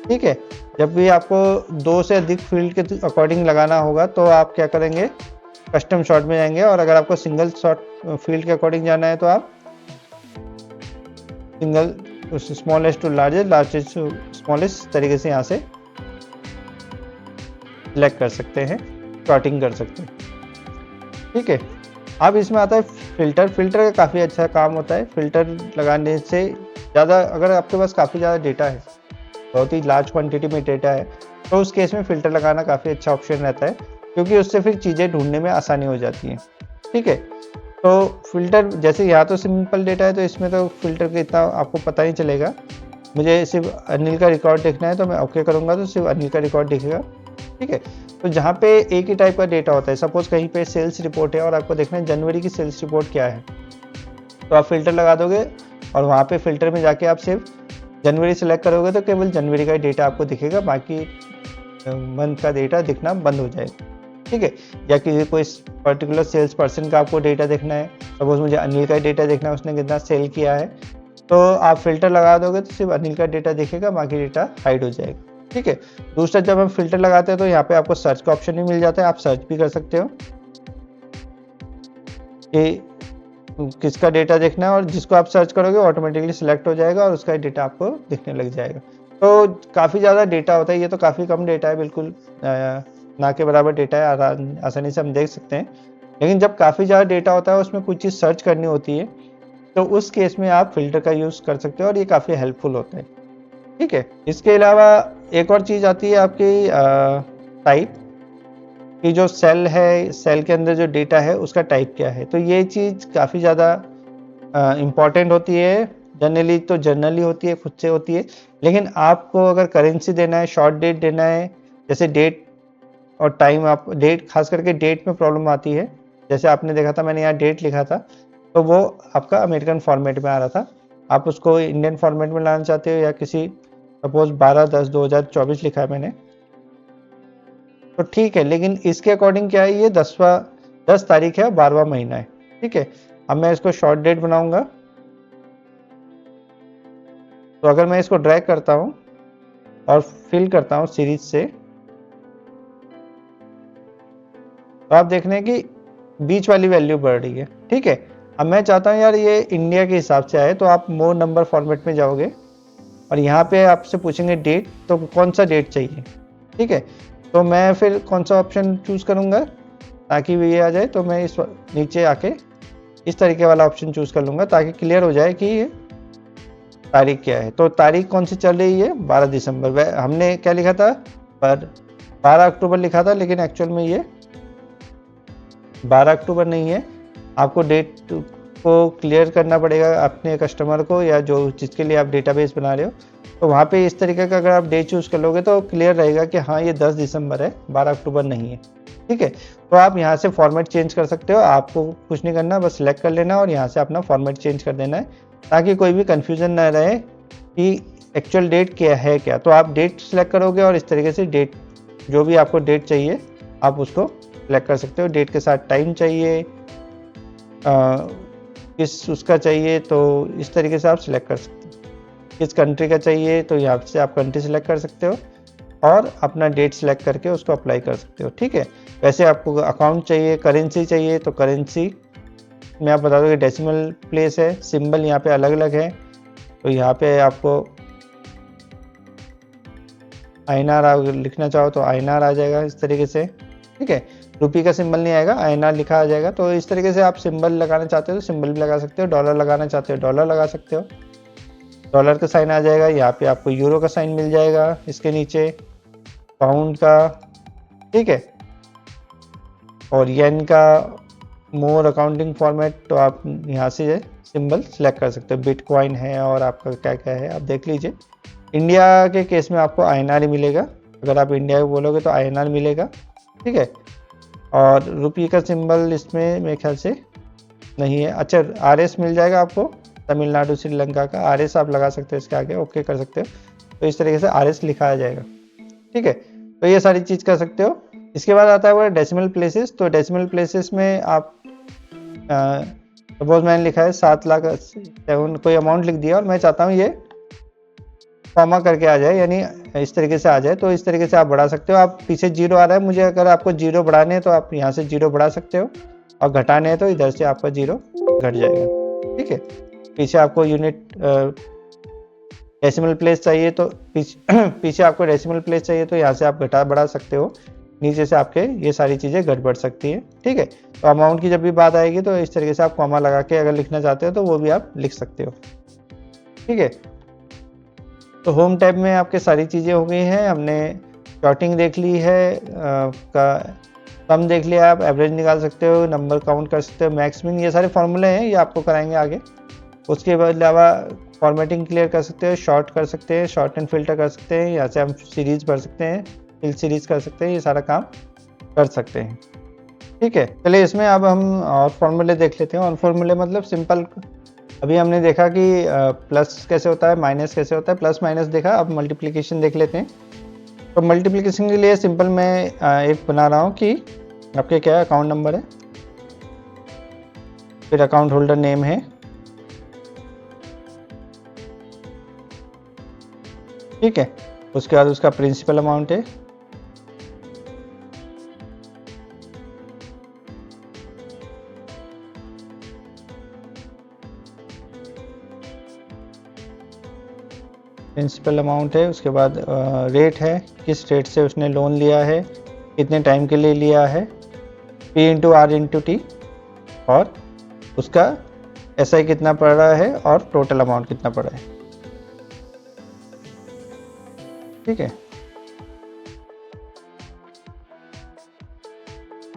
Speaker 1: ठीक है। जब भी आपको 2 से अधिक फील्ड के अकॉर्डिंग लगाना होगा तो आप क्या करेंगे, कस्टम शॉर्ट में जाएंगे, और अगर आपको सिंगल शॉर्ट फील्ड के अकॉर्डिंग जाना है तो आप single smallest to largest, largest to smallest तरीके से यहाँ से सिलेक्ट कर सकते हैं, शॉर्टिंग कर सकते हैं, ठीक है। अब इसमें आता है फ़िल्टर। फ़िल्टर का काफ़ी अच्छा काम होता है। फ़िल्टर लगाने से ज़्यादा, अगर आपके पास काफ़ी ज़्यादा डेटा है, बहुत ही लार्ज क्वांटिटी में डेटा है, तो उस केस में फ़िल्टर लगाना काफ़ी अच्छा ऑप्शन रहता है, क्योंकि उससे फिर चीज़ें ढूंढने में आसानी हो जाती है, ठीक है। तो फ़िल्टर, जैसे यहाँ तो सिंपल डेटा है तो इसमें तो फ़िल्टर का इतना आपको पता नहीं चलेगा। मुझे सिर्फ अनिल का रिकॉर्ड देखना है तो मैं ओके करूँगा तो सिर्फ अनिल का रिकॉर्ड दिखेगा, ठीक है। तो जहाँ पे एक ही टाइप का डेटा होता है, सपोज कहीं पे सेल्स रिपोर्ट है और आपको देखना है जनवरी की सेल्स रिपोर्ट क्या है, तो आप फिल्टर लगा दोगे और वहाँ पे फिल्टर में जाके आप सिर्फ जनवरी सेलेक्ट करोगे तो केवल जनवरी का डेटा आपको दिखेगा, बाकी मंथ का डेटा दिखना बंद हो जाएगा, ठीक है। या किसी कोई पर्टिकुलर सेल्स पर्सन का आपको डेटा देखना है, सपोज मुझे अनिल का डेटा देखना है, उसने कितना सेल किया है, तो आप फिल्टर लगा दोगे तो सिर्फ अनिल का डेटा दिखेगा, बाकी डेटा हाइड हो जाएगा, ठीक है। दूसरा, जब हम फिल्टर लगाते हैं तो यहाँ पे आपको सर्च का ऑप्शन भी मिल जाता है, आप सर्च भी कर सकते हो कि किसका डेटा देखना है, और जिसको आप सर्च करोगे ऑटोमेटिकली सिलेक्ट हो जाएगा और उसका डेटा आपको दिखने लग जाएगा। तो काफ़ी ज़्यादा डेटा होता है, ये तो काफ़ी कम डेटा है, बिल्कुल ना के बराबर डेटा है, आसानी से हम देख सकते हैं। लेकिन जब काफ़ी ज़्यादा डेटा होता है, उसमें कुछ चीज़ सर्च करनी होती है, तो उस केस में आप फिल्टर का यूज़ कर सकते हो और ये काफ़ी हेल्पफुल होता है, ठीक है। इसके अलावा एक और चीज़ आती है आपकी टाइप, कि जो सेल है, सेल के अंदर जो डेटा है उसका टाइप क्या है। तो ये चीज़ काफ़ी ज़्यादा इम्पॉर्टेंट होती है। जनरली तो जर्नली होती है, खुद से होती है, लेकिन आपको अगर करेंसी देना है, शॉर्ट डेट देना है, जैसे डेट और टाइम, आप डेट, खास करके डेट में प्रॉब्लम आती है। जैसे आपने देखा था मैंने यहाँ डेट लिखा था, तो वो आपका अमेरिकन फॉर्मेट में आ रहा था, आप उसको इंडियन फॉर्मेट में लाना चाहते हो, या किसी सपोज 12/10/2024 लिखा है मैंने, तो ठीक है। लेकिन इसके अकॉर्डिंग क्या है, ये 10 तारीख है, 12वां महीना है, ठीक है। अब मैं इसको शॉर्ट डेट बनाऊंगा, तो अगर मैं इसको ड्रैग करता हूं और फिल करता हूं सीरीज से, तो आप देख रहे हैं कि बीच वाली वैल्यू बढ़ रही है, ठीक है। अब मैं चाहता हूं यार ये इंडिया के हिसाब से आए, तो आप मोर नंबर फॉर्मेट में जाओगे और यहाँ पे आपसे पूछेंगे डेट, तो कौन सा डेट चाहिए, ठीक है। तो मैं फिर कौन सा ऑप्शन चूज करूंगा ताकि ये आ जाए, तो मैं इस नीचे आके इस तरीके वाला ऑप्शन चूज कर लूंगा, ताकि क्लियर हो जाए कि ये तारीख क्या है। तो तारीख कौन सी चल रही है, 12 दिसंबर। हमने क्या लिखा था, पर 12 अक्टूबर लिखा था, लेकिन एक्चुअल में ये 12 अक्टूबर नहीं है। आपको डेट को क्लियर करना पड़ेगा अपने कस्टमर को, या जो जिसके लिए आप डेटाबेस बना रहे हो, तो वहाँ पे इस तरीके का अगर आप डेट चूज़ कर लोगे तो क्लियर रहेगा कि हाँ ये 10 दिसंबर है, 12 अक्टूबर नहीं है, ठीक है। तो आप यहाँ से फॉर्मेट चेंज कर सकते हो, आपको कुछ नहीं करना, बस सिलेक्ट कर लेना और यहाँ से अपना फॉर्मेट चेंज कर देना है, ताकि कोई भी कन्फ्यूजन ना रहे कि एक्चुअल डेट क्या है क्या। तो आप डेट सिलेक्ट करोगे और इस तरीके से डेट, जो भी आपको डेट चाहिए आप उसको सिलेक्ट कर सकते हो। डेट के साथ टाइम चाहिए, किस उसका चाहिए, तो इस तरीके से आप सिलेक्ट कर सकते हो। किस कंट्री का चाहिए, तो यहाँ से आप कंट्री सिलेक्ट कर सकते हो और अपना डेट सिलेक्ट करके उसको अप्लाई कर सकते हो, ठीक है। वैसे आपको अकाउंट चाहिए, करेंसी चाहिए, तो करेंसी में आप बता दो कि डेसिमल प्लेस है, सिंबल यहाँ पे अलग अलग है, तो यहाँ पे आपको INR लिखना चाहो तो INR आ जाएगा इस तरीके से, ठीक है। रुपी का सिंबल नहीं आएगा, INR लिखा आ जाएगा। तो इस तरीके से आप सिंबल लगाना चाहते हो तो सिंबल भी लगा सकते हो, डॉलर लगाना चाहते हो डॉलर लगा सकते हो, डॉलर का साइन आ जाएगा। यहाँ पे आपको यूरो का साइन मिल जाएगा, इसके नीचे पाउंड का, ठीक है, और येन का, मोर अकाउंटिंग फॉर्मेट, तो आप यहाँ से जो सिंबल सेलेक्ट कर सकते हो। बिटकॉइन है और आपका क्या क्या है आप देख लीजिए। इंडिया के केस में आपको INR ही मिलेगा, अगर आप इंडिया को बोलोगे तो INR मिलेगा, ठीक है। और रुपये का सिंबल इसमें मेरे ख्याल से नहीं है। अच्छा, RS मिल जाएगा आपको, तमिलनाडु श्रीलंका का RS आप लगा सकते हो इसके आगे, ओके कर सकते हो। तो इस तरीके से RS लिखाया जाएगा, ठीक है। तो ये सारी चीज़ कर सकते हो। इसके बाद आता है वो डेसिमल प्लेसेस। तो डेसिमल प्लेसेस में आप सपोज मैंने लिखा है 7,07,000 कोई अमाउंट लिख दिया और मैं चाहता हूँ ये कॉमा करके आ जाए, यानी इस तरीके से आ जाए, तो इस तरीके से आप बढ़ा सकते हो। आप पीछे जीरो आ रहा है, मुझे अगर आपको जीरो बढ़ाने हैं तो आप यहाँ से जीरो बढ़ा सकते हो, और घटाने हैं तो इधर से आपका जीरो घट जाएगा, ठीक है। पीछे आपको यूनिट डेसिमल प्लेस चाहिए तो पीछे आपको डेसिमल प्लेस चाहिए तो यहाँ से आप घटा बढ़ा सकते हो, नीचे से आपके ये सारी चीज़ें घट बढ़ सकती है, ठीक है। तो अमाउंट की जब भी बात आएगी तो इस तरीके से आप कॉमा लगा के अगर लिखना चाहते हो तो वो भी आप लिख सकते हो, ठीक है। तो होम टैब में आपके सारी चीज़ें हो गई हैं। हमने शॉर्टिंग देख ली है, का सम देख लिया, आप एवरेज निकाल सकते हो, नंबर काउंट कर सकते हो, मैक्स मिन, ये सारे फॉर्मूले हैं, ये आपको कराएंगे आगे। उसके अलावा फॉर्मेटिंग क्लियर कर सकते हो, शॉर्ट कर सकते हैं, शॉर्ट एंड फिल्टर कर सकते हैं, यहाँ से हम सीरीज भर सकते हैं, फिल सीरीज कर सकते हैं, ये सारा काम कर सकते हैं, ठीक है। चलिए इसमें अब हम और फॉर्मूले देख लेते हैं। और फॉर्मूले मतलब सिंपल, अभी हमने देखा कि प्लस कैसे होता है, माइनस कैसे होता है, प्लस माइनस देखा, अब मल्टीप्लिकेशन देख लेते हैं। तो मल्टीप्लिकेशन के लिए सिंपल मैं एक बना रहा हूँ कि आपके क्या अकाउंट नंबर है, फिर अकाउंट होल्डर नेम है, ठीक है। उसके बाद उसका प्रिंसिपल अमाउंट है, प्रिंसिपल अमाउंट है। उसके बाद रेट है, किस रेट से उसने लोन लिया है, कितने टाइम के लिए लिया है, P into R into T, और उसका SI कितना पड़ रहा है और टोटल अमाउंट कितना पड़ रहा है, ठीक है।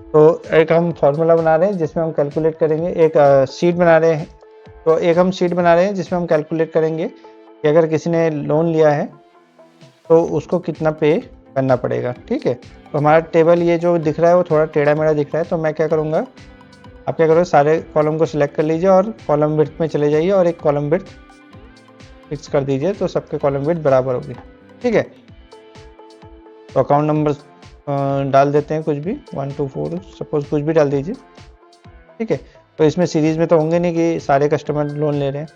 Speaker 1: तो एक हम फॉर्मूला बना रहे हैं जिसमें हम कैलकुलेट करेंगे, एक शीट बना रहे हैं। तो एक हम शीट बना रहे हैं जिसमें हम कैलकुलेट करेंगे कि अगर किसी ने लोन लिया है तो उसको कितना पे करना पड़ेगा, ठीक है। तो हमारा टेबल ये जो दिख रहा है वो थोड़ा टेढ़ा मेढ़ा दिख रहा है, तो मैं क्या करूँगा, आप क्या करोगे, सारे कॉलम को सिलेक्ट कर लीजिए और कॉलम विड्थ में चले जाइए और एक कॉलम विड्थ फिक्स कर दीजिए, तो सबके कॉलम विड्थ बराबर होगी, ठीक है। तो अकाउंट नंबर डाल देते हैं कुछ भी, 1 2 4 सपोज कुछ भी डाल दीजिए, ठीक है। तो इसमें सीरीज में तो होंगे नहीं कि सारे कस्टमर लोन ले रहे हैं,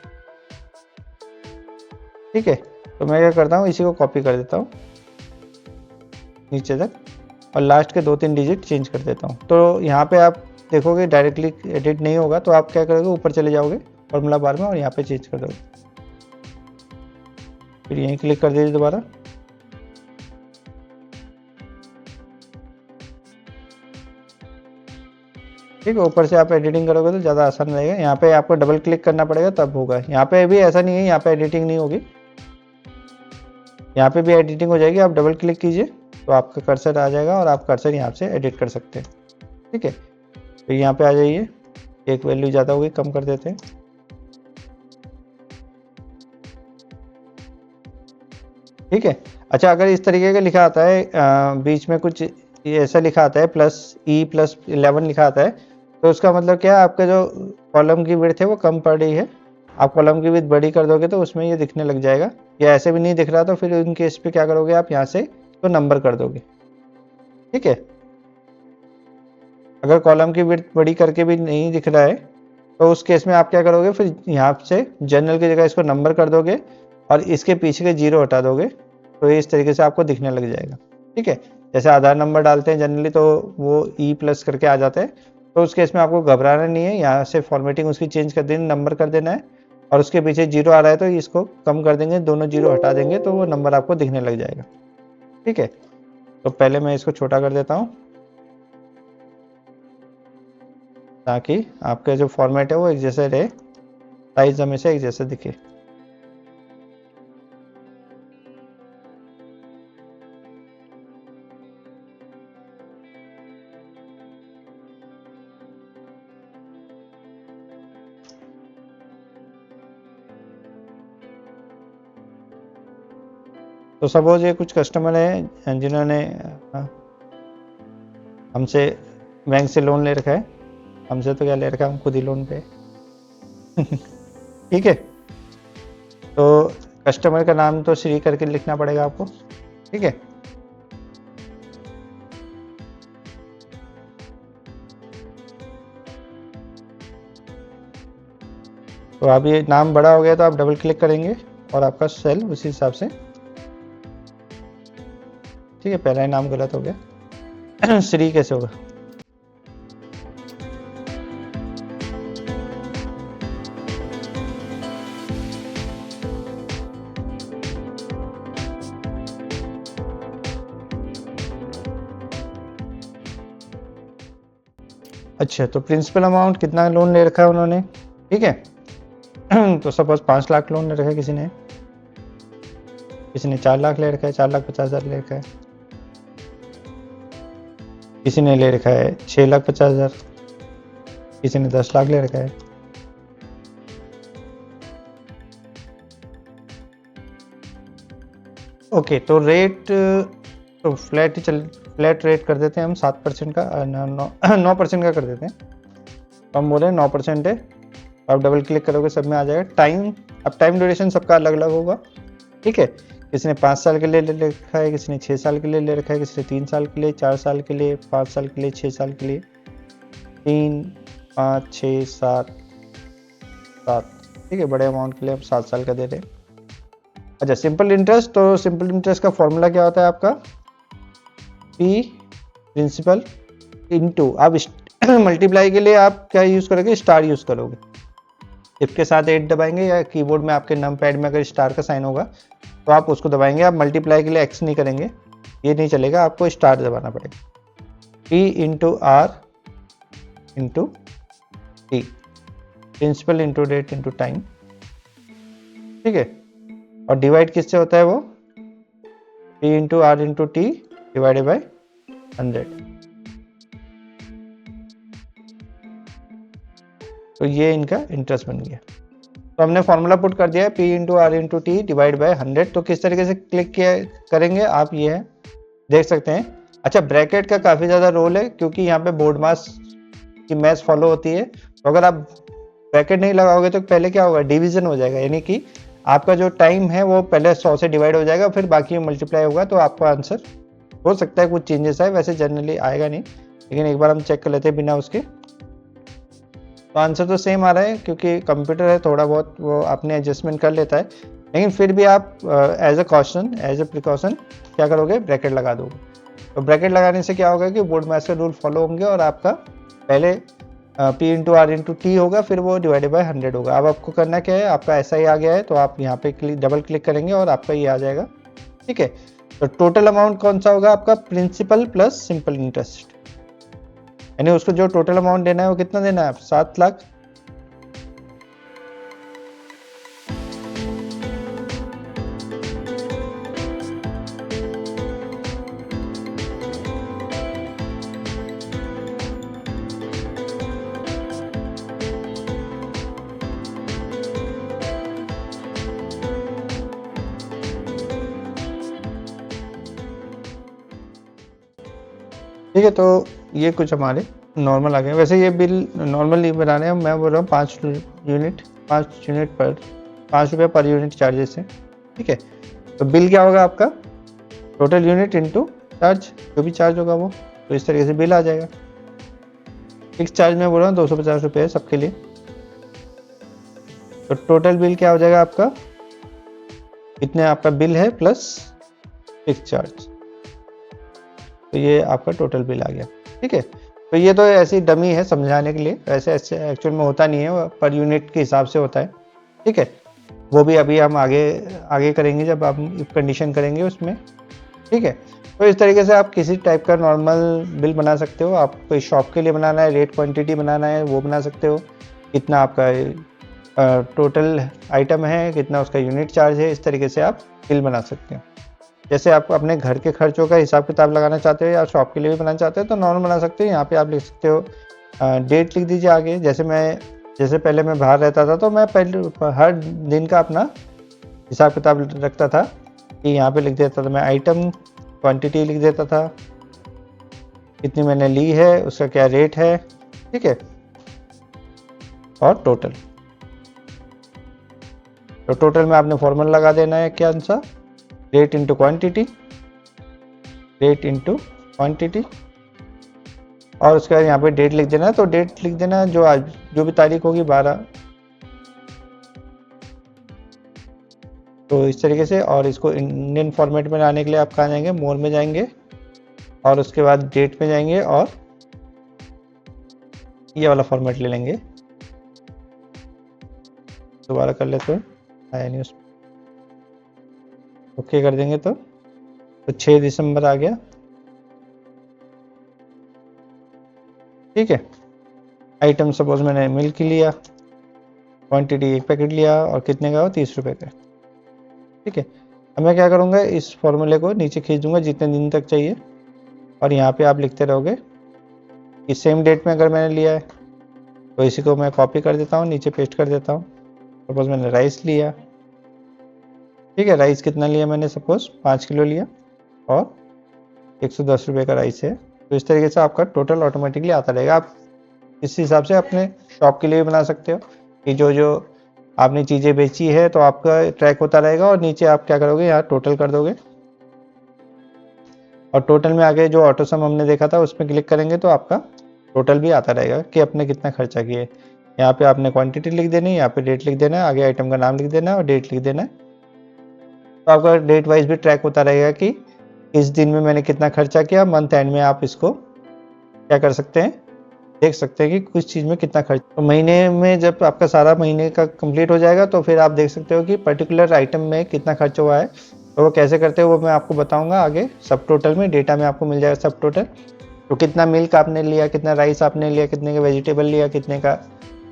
Speaker 1: ठीक है। तो मैं क्या करता हूँ, इसी को कॉपी कर देता हूँ नीचे तक और लास्ट के 2-3 डिजिट चेंज कर देता हूँ। तो यहाँ पे आप देखोगे डायरेक्टली एडिट नहीं होगा, तो आप क्या करोगे, ऊपर चले जाओगे फॉर्मूला बार में और यहाँ पे चेंज कर दोगे, फिर यहीं क्लिक कर दीजिए दोबारा, ठीक है। ऊपर से आप एडिटिंग करोगे तो ज़्यादा आसान रहेगा। यहाँ पे आपको डबल क्लिक करना पड़ेगा तब होगा। यहाँ पे भी ऐसा नहीं है, यहाँ पे एडिटिंग नहीं होगी, यहाँ पे भी एडिटिंग हो जाएगी। आप डबल क्लिक कीजिए तो आपका कर्सर आ जाएगा और आप कर्सर यहाँ से एडिट कर सकते हैं, ठीक है। तो यहाँ पे आ जाइए, एक वैल्यू ज़्यादा होगी, कम कर देते हैं, ठीक है। अच्छा, अगर इस तरीके का लिखा आता है बीच में कुछ ऐसा लिखा आता है +E+11 लिखा आता है, तो उसका मतलब क्या है, आपका जो कॉलम की विड्थ है वो कम पड़ रही है। आप कॉलम की विड्थ बड़ी कर दोगे तो उसमें ये दिखने लग जाएगा, या ऐसे भी नहीं दिख रहा तो फिर इन केस पे क्या करोगे, आप यहाँ से तो नंबर कर दोगे, ठीक है। अगर कॉलम की विड्थ बड़ी करके भी नहीं दिख रहा है तो उस केस में आप क्या करोगे, फिर यहाँ से जनरल की जगह इसको नंबर कर दोगे और इसके पीछे के जीरो हटा दोगे, तो ये इस तरीके से आपको दिखने लग जाएगा, ठीक है। जैसे आधार नंबर डालते हैं जनरली तो वो E+ करके आ जाता है, तो उस केस में आपको घबराना नहीं है, यहाँ से फॉर्मेटिंग उसकी चेंज कर देनी, नंबर कर देना है, और उसके पीछे जीरो आ रहा है तो इसको कम कर देंगे, दोनों जीरो हटा देंगे तो वो नंबर आपको दिखने लग जाएगा, ठीक है। तो पहले मैं इसको छोटा कर देता हूँ ताकि आपका जो फॉर्मेट है वो एक जैसा रहे, साइज हमेशा एक जैसा दिखे। तो सपोज ये कुछ कस्टमर है जिन्होंने हमसे बैंक से लोन ले रखा है, हमसे तो क्या ले रखा है, हम खुद ही लोन पे ठीक है। तो कस्टमर का नाम तो श्री करके लिखना पड़ेगा आपको, ठीक है। तो अब ये नाम बड़ा हो गया तो आप डबल क्लिक करेंगे और आपका सेल उसी हिसाब से, ठीक है। पहला ही नाम गलत हो गया श्री कैसे होगा? अच्छा, तो प्रिंसिपल अमाउंट कितना लोन ले रखा है उन्होंने, ठीक है। तो सपोज 5 लाख लोन ले रखा है किसी ने 4 लाख ले रखा है, 4,50,000 ले रखा है। किसी ने ले रखा है 6,50,000, किसी ने 10 लाख ले रखा है। ओके, तो रेट तो फ्लैट रेट कर देते हैं हम 7% का, 9% का कर देते हैं। तो हम बोले 9% है, आप डबल क्लिक करोगे सब में आ जाएगा। टाइम, अब टाइम ड्यूरेशन सबका अलग अलग होगा, ठीक है। किसी ने 5 साल के लिए ले रखा है, किसी ने 6 साल के लिए ले रखा है, किसी ने 3 साल के लिए, 4 साल के लिए, 5 साल के लिए, 6 साल के लिए, 3, 5, 6, 7, ठीक है। बड़े अमाउंट के लिए हम 7 साल का दे रहे हैं। अच्छा, सिंपल इंटरेस्ट, तो सिंपल इंटरेस्ट का फॉर्मूला क्या होता है आपका, पी प्रिंसिपल इनटू, आप मल्टीप्लाई के लिए आप क्या यूज करोगे, स्टार यूज करोगे। इफ के साथ 8 दबाएंगे या कीबोर्ड में आपके नम पैड में अगर स्टार का साइन होगा तो आप उसको दबाएंगे। आप मल्टीप्लाई के लिए एक्स नहीं करेंगे, ये नहीं चलेगा, आपको स्टार दबाना पड़ेगा। P into R into T, principal into rate into time, ठीक है। और डिवाइड किससे होता है वो, P into R into T divided by 100। तो ये इनका इंटरेस्ट बन गया। तो हमने फॉर्मूला पुट कर दिया है, P into R into T divide by 100। तो किस तरीके से क्लिक किया करेंगे आप, ये है देख सकते हैं। अच्छा, ब्रैकेट का काफ़ी ज़्यादा रोल है क्योंकि यहाँ पे बोर्ड मास की मैथ्स फॉलो होती है। तो अगर आप ब्रैकेट नहीं लगाओगे तो पहले क्या होगा, डिवीजन हो जाएगा, यानी कि आपका जो टाइम है वो पहले 100 से डिवाइड हो जाएगा, फिर बाकी में मल्टीप्लाई होगा। तो आपका आंसर हो सकता है कुछ चेंजेस आए, वैसे जनरली आएगा नहीं, लेकिन एक बार हम चेक कर लेते हैं बिना उसके। तो आंसर तो सेम आ रहा है क्योंकि कंप्यूटर है, थोड़ा बहुत वो अपने एडजस्टमेंट कर लेता है, लेकिन फिर भी आप as a caution, as a precaution क्या करोगे, ब्रैकेट लगा दोगे। तो ब्रैकेट लगाने से क्या होगा कि बोर्ड मास्टर रूल फॉलो होंगे और आपका पहले P into R into T होगा, फिर वो डिवाइडेड बाई 100 होगा। अब आपको करना क्या है, आपका ऐसा ही आ गया है तो आप यहाँ पे डबल क्लिक करेंगे और आपका ये आ जाएगा, ठीक है। तो टोटल अमाउंट कौन सा होगा आपका, प्रिंसिपल प्लस सिंपल इंटरेस्ट, यानी उसको जो टोटल अमाउंट देना है वो कितना देना है, आप 7 लाख। ठीक है, तो ये कुछ हमारे नॉर्मल आ गए। वैसे ये बिल नॉर्मल नहीं बना रहे हैं, मैं बोल रहा हूँ 5 यूनिट पर 5 रुपये पर यूनिट चार्जेस है, ठीक है। तो बिल क्या होगा आपका, टोटल यूनिट इंटू चार्ज, जो भी चार्ज होगा वो, तो इस तरीके से बिल आ जाएगा। फिक्स चार्ज में बोल रहा हूँ 250 रुपये है सबके लिए। तो टोटल बिल क्या हो जाएगा आपका, इतने आपका बिल है प्लस फिक्स चार्ज, तो ये आपका टोटल बिल आ गया, ठीक है। तो ये तो ऐसी डमी है समझाने के लिए, ऐसे एक्चुअल में होता नहीं है, पर यूनिट के हिसाब से होता है, ठीक है। वो भी अभी हम आगे करेंगे जब हम कंडीशन करेंगे उसमें, ठीक है। तो इस तरीके से आप किसी टाइप का नॉर्मल बिल बना सकते हो। आप कोई शॉप के लिए बनाना है, रेट क्वांटिटी बनाना है, वो बना सकते हो, कितना आपका टोटल आइटम है, कितना उसका यूनिट चार्ज है, इस तरीके से आप बिल बना सकते हो। जैसे आप अपने घर के खर्चों का हिसाब किताब लगाना चाहते हो या शॉप के लिए भी बनाना चाहते हो तो नॉर्मल बना सकते हो। यहाँ पे आप लिख सकते हो, डेट लिख दीजिए आगे। जैसे पहले मैं बाहर रहता था तो मैं पहले हर दिन का अपना हिसाब किताब रखता था, कि यहाँ पे लिख देता था मैं आइटम, क्वांटिटी लिख देता था, कितनी मैंने ली है, उसका क्या रेट है, ठीक है, और टोटल। तो टोटल में आपने फॉर्मूला लगा देना है क्या answer, rate into quantity, rate into quantity, और उसके बाद यहाँ पे डेट लिख देना है। तो डेट लिख देना जो आज जो भी तारीख होगी 12, तो इस तरीके से। और इसको इंडियन फॉर्मेट में लाने के लिए आप कहाँ जाएंगे, मोर में जाएंगे और उसके बाद डेट में जाएंगे और ये वाला फॉर्मेट ले लेंगे। दोबारा कर लेते हैं, आया नहीं उसमें, ओके कर देंगे तो 6 दिसंबर आ गया, ठीक है। आइटम सपोज मैंने मिल्क लिया, क्वांटिटी 1 पैकेट लिया और कितने का हो, 30 रुपए का, ठीक है। अब मैं क्या करूँगा, इस फॉर्मूले को नीचे खींच दूंगा जितने दिन तक चाहिए, और यहाँ पे आप लिखते रहोगे कि सेम डेट में अगर मैंने लिया है तो इसी को मैं कॉपी कर देता हूँ, नीचे पेस्ट कर देता हूँ। सपोज मैंने राइस लिया, ठीक है, राइस कितना लिया मैंने, सपोज 5 किलो लिया और 110 रुपये का राइस है। तो इस तरीके से आपका टोटल ऑटोमेटिकली आता रहेगा। आप इस हिसाब से अपने शॉप के लिए भी बना सकते हो कि जो जो आपने चीज़ें बेची है तो आपका ट्रैक होता रहेगा, और नीचे आप क्या करोगे, यहाँ टोटल कर दोगे, और टोटल में आगे जो ऑटो सम हमने देखा था उसमें क्लिक करेंगे तो आपका टोटल भी आता रहेगा कि आपने कितना खर्चा किया है। यहाँ पे आपने क्वांटिटी लिख देनी है, यहाँ पे डेट लिख देना है, आगे आइटम का नाम लिख देना है और डेट लिख देना है। तो आपका डेट वाइज भी ट्रैक होता रहेगा कि इस दिन में मैंने कितना खर्चा किया। मंथ एंड में आप इसको क्या कर सकते हैं, देख सकते हैं कि कुछ चीज़ में कितना खर्च। तो महीने में जब आपका सारा महीने का कंप्लीट हो जाएगा तो फिर आप देख सकते हो कि पर्टिकुलर आइटम में कितना खर्च हुआ है। तो वो कैसे करते हैं वो मैं आपको बताऊंगा आगे। सब टोटल में डेटा में आपको मिल जाएगा सब टोटल, तो कितना मिल्क आपने लिया, कितना राइस आपने लिया, कितने का वेजिटेबल लिया, कितने का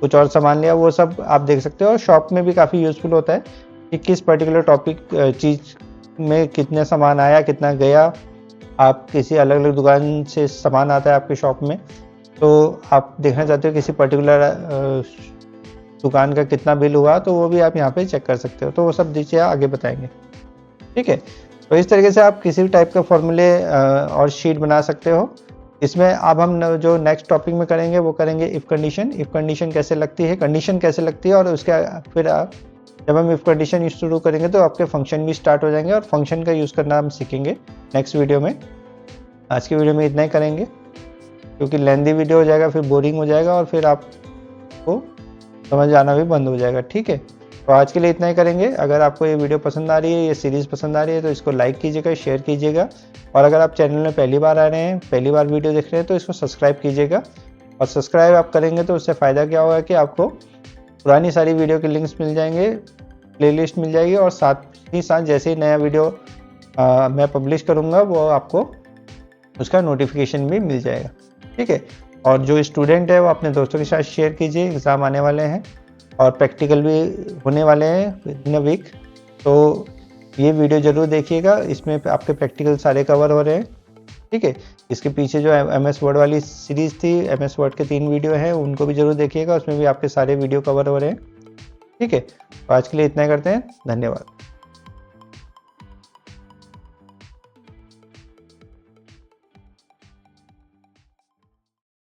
Speaker 1: कुछ और सामान लिया, वो सब आप देख सकते हो। और शॉप में भी काफ़ी यूज़फुल होता है कि किस पर्टिकुलर टॉपिक चीज़ में कितने सामान आया, कितना गया। आप किसी अलग अलग दुकान से सामान आता है आपके शॉप में, तो आप देखना चाहते हो किसी पर्टिकुलर दुकान का कितना बिल हुआ, तो वो भी आप यहाँ पे चेक कर सकते हो। तो वो सब दीजिए आगे बताएंगे, ठीक है। तो इस तरीके से आप किसी भी टाइप का फॉर्मूले और शीट बना सकते हो। इसमें अब हम जो नेक्स्ट टॉपिक में करेंगे वो करेंगे इफ़ कंडीशन। इफ़ कंडीशन कैसे लगती है, कंडीशन कैसे लगती है, और उसके फिर जब हम इफ़ कंडीशन यूज शुरू करेंगे तो आपके फंक्शन भी स्टार्ट हो जाएंगे और फंक्शन का यूज़ करना हम सीखेंगे नेक्स्ट वीडियो में। आज की वीडियो में इतना ही करेंगे क्योंकि लेंदी वीडियो हो जाएगा, फिर बोरिंग हो जाएगा और फिर आपको समझ आना भी बंद हो जाएगा, ठीक है। तो आज के लिए इतना ही करेंगे। अगर आपको ये वीडियो पसंद आ रही है, ये सीरीज़ पसंद आ रही है तो इसको लाइक कीजिएगा, शेयर कीजिएगा, और अगर आप चैनल में पहली बार आ रहे हैं, पहली बार वीडियो देख रहे हैं तो इसको सब्सक्राइब कीजिएगा। और सब्सक्राइब आप करेंगे तो उससे फ़ायदा क्या होगा कि आपको पुरानी सारी वीडियो के लिंक्स मिल जाएंगे, प्लेलिस्ट मिल जाएगी, और साथ ही साथ जैसे ही नया वीडियो मैं पब्लिश करूँगा वो आपको उसका नोटिफिकेशन भी मिल जाएगा, ठीक है। और जो स्टूडेंट है वो अपने दोस्तों के साथ शेयर कीजिए, एग्ज़ाम आने वाले हैं और प्रैक्टिकल भी होने वाले हैं इन अ वीक, तो ये वीडियो ज़रूर देखिएगा। इसमें आपके प्रैक्टिकल सारे कवर हो रहे हैं, ठीक है। इसके पीछे जो MS वर्ड वाली सीरीज़ थी, MS वर्ड के 3 वीडियो हैं, उनको भी ज़रूर देखिएगा, उसमें भी आपके सारे वीडियो कवर हो रहे हैं, ठीक है। तो आज के लिए इतना ही करते हैं, धन्यवाद।